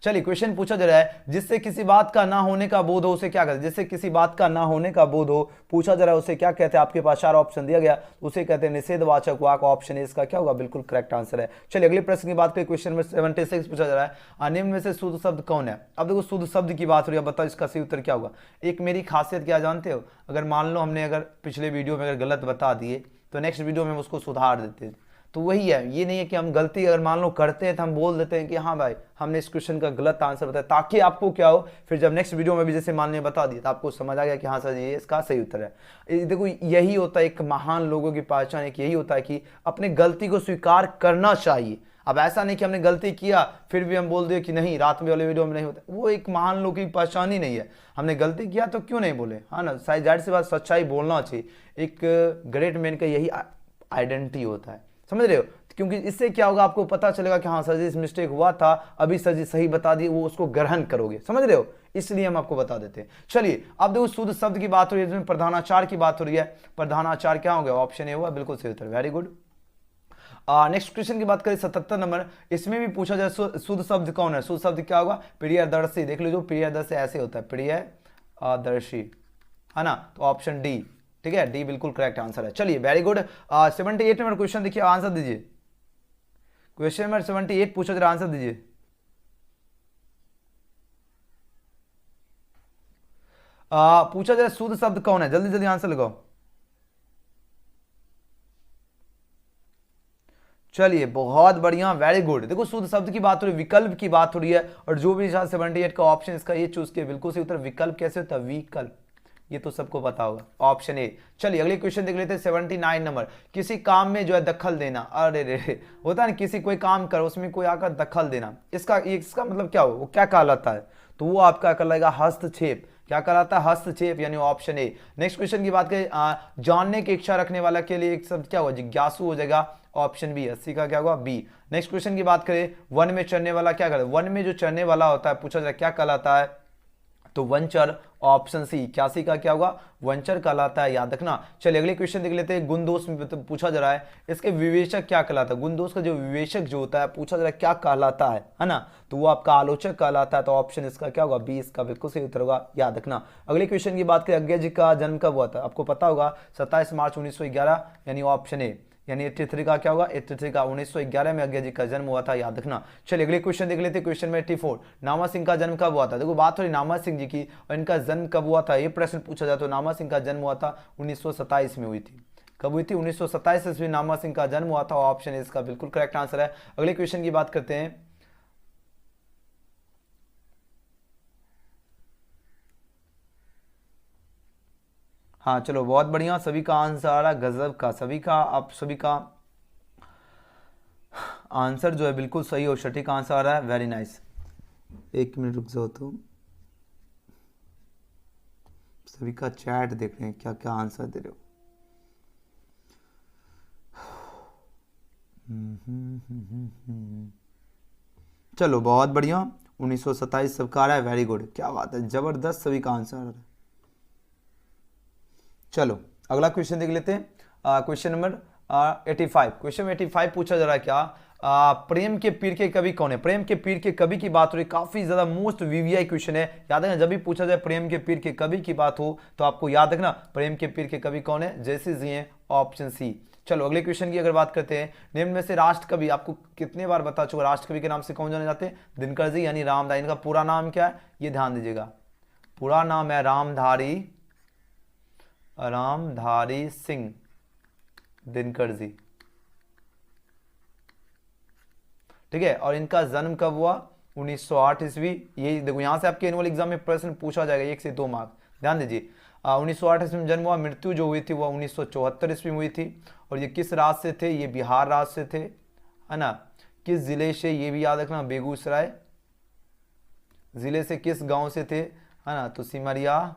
चलिए क्वेश्चन पूछा जा रहा है, जिससे किसी बात का ना होने का बोध हो उसे क्या कहते हैं? जिससे किसी बात का ना होने का बोध हो पूछा जा रहा है, उसे क्या कहते हैं? आपके पास 4 ऑप्शन दिया गया, उसे कहते हैं निषेधवाचक वाक्य। ऑप्शन इसका क्या होगा? बिल्कुल करेक्ट आंसर है। चलिए अगले प्रश्न की बात करें। क्वेश्चन नंबर 76 पूछा जा रहा है, निम्न में से शुद्ध शब्द कौन है? अब देखो शुद्ध शब्द की बात हो रही है, बताओ इसका सही उत्तर क्या होगा। एक मेरी खासियत क्या जानते हो, अगर मान लो हमने अगर पिछले वीडियो में अगर गलत बता दिए तो नेक्स्ट वीडियो में हम उसको सुधार देते हैं। तो वही है, ये नहीं है कि हम गलती अगर मान लो करते हैं तो हम बोल देते हैं कि हाँ भाई हमने इस क्वेश्चन का गलत आंसर बताया, ताकि आपको क्या हो, फिर जब नेक्स्ट वीडियो में भी जैसे मान लिया बता दिया तो आपको समझ आ गया कि हाँ सर ये इसका सही उत्तर है। देखो यही होता है एक महान लोगों की पहचान, एक यही होता है कि अपने गलती को स्वीकार करना चाहिए। अब ऐसा नहीं कि हमने गलती किया फिर भी हम बोल दिए कि नहीं रात में वाले वीडियो में नहीं होता, वो एक महान लोग की पहचान ही नहीं है। हमने गलती किया तो क्यों नहीं बोले, हाँ ना, शायद जाहिर सी बात सच्चाई बोलना चाहिए, एक ग्रेट मैन का यही आइडेंटिटी होता है, समझ रहे हो। क्योंकि इससे क्या होगा, आपको पता चलेगा कि हाँ सर जी इस मिस्टेक हुआ था, अभी सर जी सही बता दी, वो उसको ग्रहण करोगे, समझ रहे हो, इसलिए हम आपको बता देते हैं। चलिए अब देखो शुद्ध शब्द की बात हो रही है, इसमें प्रधानाचार की बात हो रही है। प्रधानाचार क्या हो गया? ऑप्शन ए हुआ बिल्कुल सही उत्तर, वेरी गुड। नेक्स्ट क्वेश्चन की बात करें 77 नंबर, इसमें भी पूछा जाए शुद्ध शब्द कौन है? शुद्ध शब्द क्या होगा? प्रियदर्शी। देख लीजिए प्रियदर्शी ऐसे होता है, प्रियदर्शी, है ना, तो ऑप्शन डी, ठीक है, डी बिल्कुल करेक्ट आंसर है। चलिए वेरी गुड। 78 नंबर क्वेश्चन देखिए, आंसर दीजिए। क्वेश्चन नंबर 78 पूछा जरा, आंसर दीजिए। पूछा जाए शुद्ध शब्द कौन है? जल्दी जल्दी आंसर लगाओ। चलिए बहुत बढ़िया, वेरी गुड। देखो शुद्ध शब्द की बात हो रही है, विकल्प की बात हो रही है, और जो भी 78 का ऑप्शन इसका ये चूज किया, बिल्कुल सही उत्तर। विकल्प कैसे होता है? विकल्प, ये तो सबको पता होगा, ऑप्शन ए। चलिए अगले क्वेश्चन देख लेते हैं 79 नंबर, किसी काम में जो है दखल देना। अरे रे, होता है ना किसी कोई काम करो उसमें कोई आकर दखल देना, इसका मतलब क्या हो, वो क्या कहलाता है? तो वो आपका कहलाएगा हस्तक्षेप। क्या कहलाता है? हस्तक्षेप, यानी ऑप्शन ए। नेक्स्ट क्वेश्चन की बात करें, जानने की इच्छा रखने वाला के लिए एक शब्द क्या होगा? जिज्ञासु हो जाएगा, ऑप्शन बी। 80 का क्या होगा? बी। नेक्स्ट क्वेश्चन की बात करें, वन में चढ़ने वाला क्या कहलाता है? वन में जो चढ़ने वाला होता है पूछा जाए क्या कहलाता है? तो वंचर, ऑप्शन सी। 81 का क्या होगा? वंचर कहलाता है, याद रखना। चलिए अगले क्वेश्चन देख लेते हैं, गुण दोष में पूछा जा रहा है, इसके विवेचक क्या कहलाता है? गुण दोष का जो विवेचक जो होता है पूछा जा रहा है क्या कहलाता है ना, तो वो आपका आलोचक कहलाता है। तो ऑप्शन इसका क्या होगा? बी इसका बिल्कुल सही उत्तर होगा, याद रखना। अगले क्वेश्चन की बात करें, अज्ञा जी का जन्म कब हुआ था? आपको पता होगा 27 मार्च 1911, यानी ऑप्शन ए, यानी 83 का क्या होगा? 83 का 1911 में अज्ञा जी का जन्म हुआ था, याद रखना। चलिए अगले क्वेश्चन देख लेते हैं, क्वेश्चन में 84, नामा सिंह का जन्म कब हुआ था? देखो बात हो रही नामा सिंह जी की, और इनका जन्म कब हुआ था ये प्रश्न पूछा जाता है। तो नामा सिंह का जन्म हुआ था 1927 में हुई थी। कब हुई थी? 1927 ईस्वी नामा सिंह का जन्म हुआ था, ऑप्शन इसका बिल्कुल करेक्ट आंसर है। अगले क्वेश्चन की बात करते हैं, हाँ चलो बहुत बढ़िया, सभी का आंसर आ रहा है, गजब का, सभी का, आप सभी का आंसर जो है बिल्कुल सही और सटीक आंसर आ रहा है, वेरी नाइस। एक मिनट रुक जाओ, तो सभी का चैट देख रहे हैं क्या क्या आंसर दे रहे हो। चलो बहुत बढ़िया, 1927 सबका आ रहा है, वेरी गुड, क्या बात है, जबरदस्त, सभी का आंसर आ रहा है। चलो अगला क्वेश्चन देख लेते हैं, क्वेश्चन नंबर 85। क्वेश्चन 85 पूछा जा रहा है क्या, प्रेम के पीर के कवि कौन है? प्रेम के पीर के कवि की बात हो रही, काफी ज्यादा मोस्ट वीवीआई क्वेश्चन है, याद रखना। जब भी पूछा जाए प्रेम के पीर के कवि की बात हो तो आपको याद रखना प्रेम के पीर के कवि कौन है? जैसे जी हैं, ऑप्शन सी। चलो अगले क्वेश्चन की अगर बात करते हैं, निम्न में से राष्ट्र कवि, आपको कितने बार बता चुका, राष्ट्र कवि के नाम से कौन जाने जाते हैं? दिनकर जी, यानी रामधारी। इनका पूरा नाम क्या है ये ध्यान दीजिएगा, पूरा नाम है रामधारी सिंह, दिनकर जी, ठीक है। और इनका जन्म कब हुआ? 1908 ईस्वी। ये देखो यहां से आपके एनुअल एग्जाम में प्रश्न पूछा जाएगा, 1 से 2 मार्क, ध्यान दीजिए। 1908 ईस्वी में जन्म हुआ। मृत्यु जो हुई थी वह 1974 ईस्वी में हुई थी। और ये किस राज्य से थे? ये बिहार राज्य से थे, है ना। किस जिले से? ये भी याद रखना, बेगूसराय जिले से। किस गांव से थे? है ना, तो सिमरिया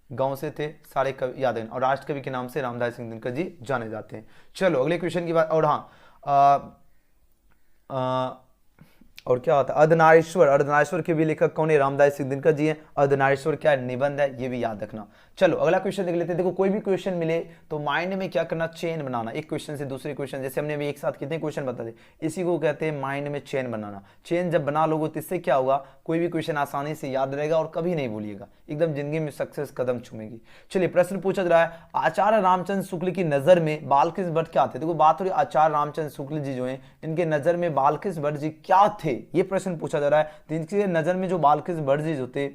गांव से थे। सारे कवि याद रखना। और राष्ट्रकवि के नाम से रामधारी सिंह दिनकर जी जाने जाते हैं। चलो अगले क्वेश्चन की बात। और हाँ, और क्या होता है? अर्धनारीश्वर, अर्धनारीश्वर के भी लेखक कौन है? रामधारी सिंह दिनकर जी हैं। अर्धनारीश्वर क्या है? निबंध है, ये भी याद रखना। चलो अगला क्वेश्चन देख लेते हैं। देखो कोई भी क्वेश्चन मिले तो माइंड में क्या करना? चेन बनाना, एक क्वेश्चन से दूसरे क्वेश्चन। जैसे हमने अभी एक साथ कितने क्वेश्चन बता दे, इसी को कहते हैं माइंड में चेन बनाना। चेन जब बना लोगे तो इससे क्या होगा? कोई भी क्वेश्चन आसानी से याद रहेगा और कभी नहीं भूलिएगा, एकदम जिंदगी में सक्सेस कदम चूमेगी। चलिए प्रश्न पूछा जा रहा है, आचार्य रामचंद्र शुक्ल की नजर में बालकृष्ण भट्ट क्या थे? देखो बात हो रही आचार्य रामचंद्र शुक्ल जी जो है, इनके नजर में बालकृष्ण भट्ट जी क्या थे, ये प्रश्न पूछा जा रहा है। तो इनकी नजर में जो बालकृष्ण भट्ट जी जो थे,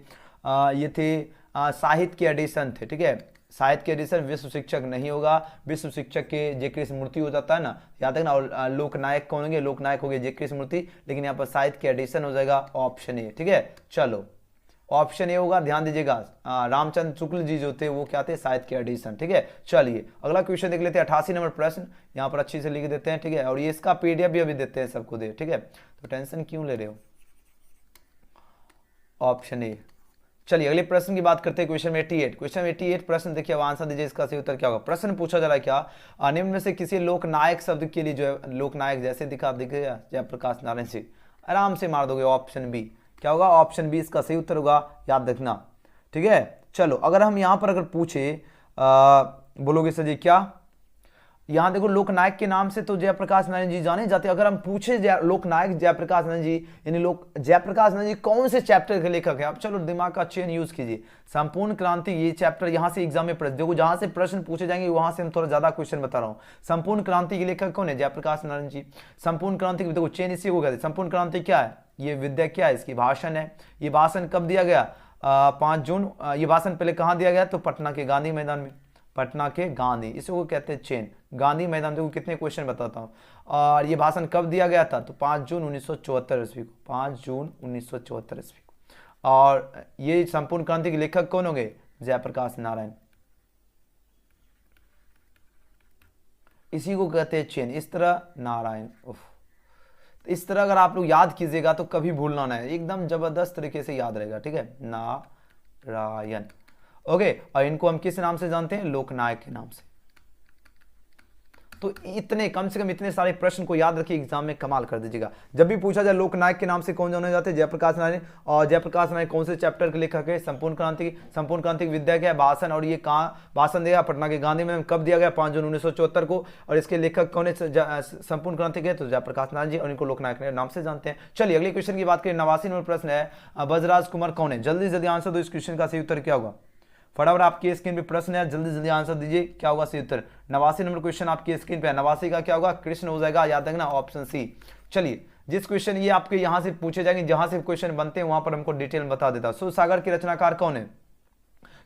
ये थे साहित्य के एडिशन थे, ठीक है। साहित्य के एडिशन, विश्व शिक्षक नहीं होगा। विश्व शिक्षक के जे कृष्ण मूर्ति हो जाता है ना, याद रखना। और लोकनायक कौन होंगे? लोकनायक हो गए जे कृष्ण मूर्ति, लेकिन यहाँ पर साहित्य के एडिशन हो जाएगा ऑप्शन ए, ठीक है। चलो ऑप्शन ए होगा, ध्यान दीजिएगा। रामचंद्र शुक्ल जी जो थे वो क्या थे? साहित्य के एडिशन, ठीक है। चलिए अगला क्वेश्चन देख लेते हैं। 88 नंबर प्रश्न यहाँ पर अच्छी से लिख देते हैं, ठीक है। और ये इसका पीडीएफ भी अभी देते हैं सबको दे, ठीक है। तो टेंशन क्यों ले रहे हो? Option A. चलिए अगले प्रश्न की बात करते हैं। क्वेश्चन 88, क्वेश्चन 88 प्रश्न देखिए, अब आंसर दीजिए, इसका सही उत्तर क्या होगा। प्रश्न पूछा जा रहा है क्या? निम्न में से किसी लोकनायक शब्द के लिए जो है, लोकनायक जैसे दिखेगा जयप्रकाश नारायण सिंह, आराम से मार दोगे ऑप्शन बी। क्या होगा? ऑप्शन बी इसका सही उत्तर होगा, याद रखना, ठीक है। चलो अगर हम यहां पर अगर पूछे, बोलोगे सर जी क्या? यहां देखो लोकनायक के नाम से तो जयप्रकाश नारायण जी जाने जाते। अगर हम पूछे लोकनायक जयप्रकाश नारायण जी, यानी जयप्रकाश नारायण जी कौन से चैप्टर के लेखक है? अब चलो दिमाग का चेन यूज कीजिए। संपूर्ण क्रांति, ये चैप्टर यहां से एग्जाम में प्रश्न, देखो जहां से प्रश्न पूछे जाएंगे वहां से हम थोड़ा ज्यादा क्वेश्चन बता रहा हूं। संपूर्ण क्रांति के लेखक कौन है? जयप्रकाश नारायण जी। संपूर्ण क्रांति देखो चेन इसी को कहते हैं। संपूर्ण क्रांति क्या है? ये विद्या क्या है? इसकी भाषण है। ये भाषण कब दिया गया? 5 जून। ये भाषण पहले कहां दिया गया? तो पटना के गांधी मैदान में, पटना के गांधी, इसको कहते हैं चेन, गांधी मैदान। देखो कितने क्वेश्चन बताता हूं। और ये भाषण कब दिया गया था? तो 5 जून 1974 ईस्वी को, 5 जून 1974 ईस्वी को। और ये संपूर्ण क्रांति के लेखक कौन होंगे? जयप्रकाश नारायण, इसी को कहते हैं चेन। इस तरह नारायण, इस तरह अगर आप लोग याद कीजिएगा तो कभी भूलना नहीं, एकदम जबरदस्त तरीके से याद रहेगा, ठीक है। नारायण, ओके। और इनको हम किस नाम से जानते हैं? लोकनायक के नाम से। तो इतने, कम से कम इतने सारे प्रश्न को याद रखिए, एग्जाम में कमाल कर दीजिएगा। जब भी पूछा जाए लोकनायक के नाम से कौन जाने जाते हैं? जयप्रकाश नारायण। और जयप्रकाश नारायण कौन से चैप्टर के लेखक है? संपूर्ण क्रांति। संपूर्ण क्रांति की विद्या क्या है? भाषण। और ये कहाँ भाषण दिया? पटना के गांधी में। कब दिया गया? 5 जून 1974 को। और इसके लेखक कौन है? संपूर्ण क्रांति के? तो जयप्रकाश नारायण जी, और इनको लोकनायक के नाम से जानते हैं। चलिए अगले क्वेश्चन की बात करें। 89 नंबर प्रश्न है, बजराज कुमार कौन है? जल्दी जल्दी आंसर दो, इस क्वेश्चन का सही उत्तर क्या होगा? फटाफट आपकी स्क्रीन पे प्रश्न है, जल्दी जल्दी आंसर दीजिए, क्या होगा सही उत्तर? 89 नंबर क्वेश्चन आपकी स्क्रीन पे है। 89 का क्या होगा? कृष्ण हो जाएगा, याद रखना, ऑप्शन सी। चलिए जिस क्वेश्चन ये आपके यहां से पूछे जाएंगे, जहां से क्वेश्चन बनते हैं वहां पर हमको डिटेल बता देता हूं। सूरसागर के रचनाकार कौन है?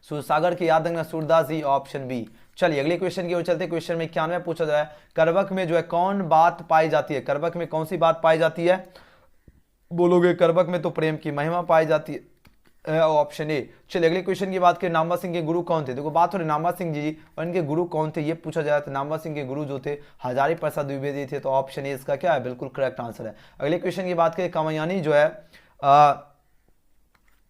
सूरसागर के याद रखना सूरदास जी, ऑप्शन बी। चलिए अगले क्वेश्चन की ओर चलते हैं। क्वेश्चन में 91 पूछा जाए, करबक में जो है कौन बात पाई जाती है? करबक में कौन सी बात पाई जाती है? बोलोगे करबक में तो प्रेम की महिमा पाई जाती है, ऑप्शन ए। चलिए अगले क्वेश्चन की बात करें। नामवर सिंह के गुरु कौन थे? देखो बात हो रही नामवर सिंह जी और इनके गुरु कौन थे, ये पूछा जाए तो नामवर सिंह के गुरु जो थे हजारी प्रसाद द्विवेदी थे, तो ऑप्शन ए इसका क्या है? बिल्कुल करेक्ट आंसर है। अगले क्वेश्चन की बात करें। कामयानी जो है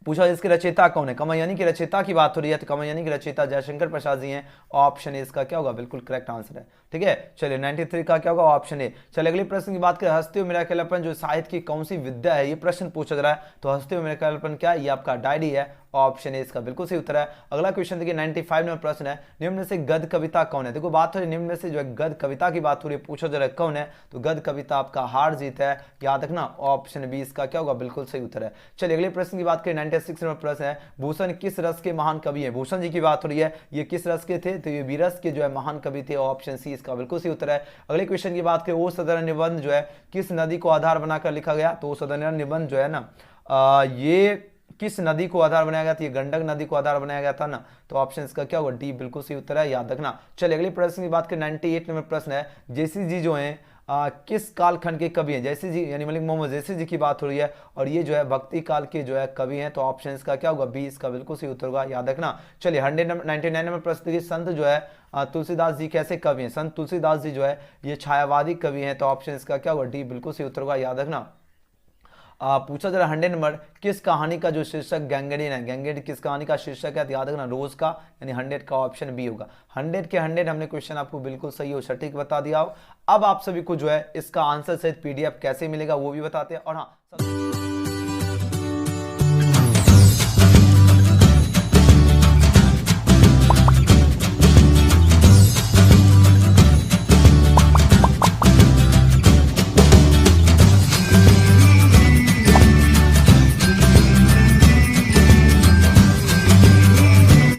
पूछा इसके रचयिता कौन है? कामयानी के रचयिता की बात हो रही है, तो कामयानी के रचयिता जयशंकर प्रसाद जी हैं, ऑप्शन ए इसका क्या होगा? बिल्कुल करेक्ट आंसर है, ठीक है। चलिए 93 का क्या होगा? Option A. चलिए अगले प्रश्न की बात करें। हंसते हुए मेरा अकेलापन जो साहित्य की कौन सी विद्या है, ये प्रश्न पूछा जा रहा है। तो हंसते हुए मेरा अकेलापन क्या है? ये आपका डायरी है, ऑप्शन ए इसका बिल्कुल सही उत्तर है। अगला क्वेश्चन देखिए 95 नंबर प्रश्न है, निम्न में से गद्य कविता कौन है? देखो बात हो रही निम्न में से जो है गद्य कविता की बात हो रही है, पूछा जा रहा है कौन है? तो गद्य कविता आपका हार जीत है, याद रखना, ऑप्शन बी इसका क्या होगा? बिल्कुल सही उत्तर है। चलिए अगले प्रश्न की बात करें। 96 नंबर प्रश्न है, भूषण किस रस के महान कवि है? भूषण जी की बात हो रही है, ये किस रस के थे? तो ये विरस के जो है महान कवि थे, ऑप्शन सी इसका बिल्कुल सही उत्तर है। अगले क्वेश्चन की बात करें। ओ सदर निबंध जो है किस नदी को आधार बनाकर लिखा गया? तो ओ सदर निबंध जो है ना, ये किस नदी को आधार बनाया गया था? ये गंडक नदी को आधार बनाया गया था ना, तो ऑप्शन इसका क्या होगा? डी बिल्कुल सही उत्तर है, याद रखना। चलिए अगले प्रश्न की बात करें। 98 नंबर प्रश्न है, जैसी जी जो है किस कालखंड के कवि हैं? जैसी जी यानी मलिक मोहम्मद जैसी जी की बात हो रही है, और ये जो है भक्ति काल के जो है कवि हैं, तो ऑप्शन इसका क्या होगा? बी इसका बिल्कुल सही उत्तर होगा, याद रखना। चलिए 199 नंबर प्रश्न देखिए, संत जो है तुलसीदास जी कैसे कवि हैं? संत तुलसीदास जी जो है ये छायावादी कवि हैं, तो ऑप्शन इसका क्या होगा? डी बिल्कुल सही उत्तर होगा, याद रखना। पूछा जरा 100 नंबर, किस कहानी का जो शीर्षक गैंगरीन है? गैंगरीन किस कहानी का शीर्षक है? तो याद रखना रोज का, यानी 100 का ऑप्शन बी होगा। 100 के 100 हमने क्वेश्चन आपको बिल्कुल सही और सटीक बता दिया हो। अब आप सभी को जो है इसका आंसर सहित पीडीएफ कैसे मिलेगा वो भी बताते हैं। और हाँ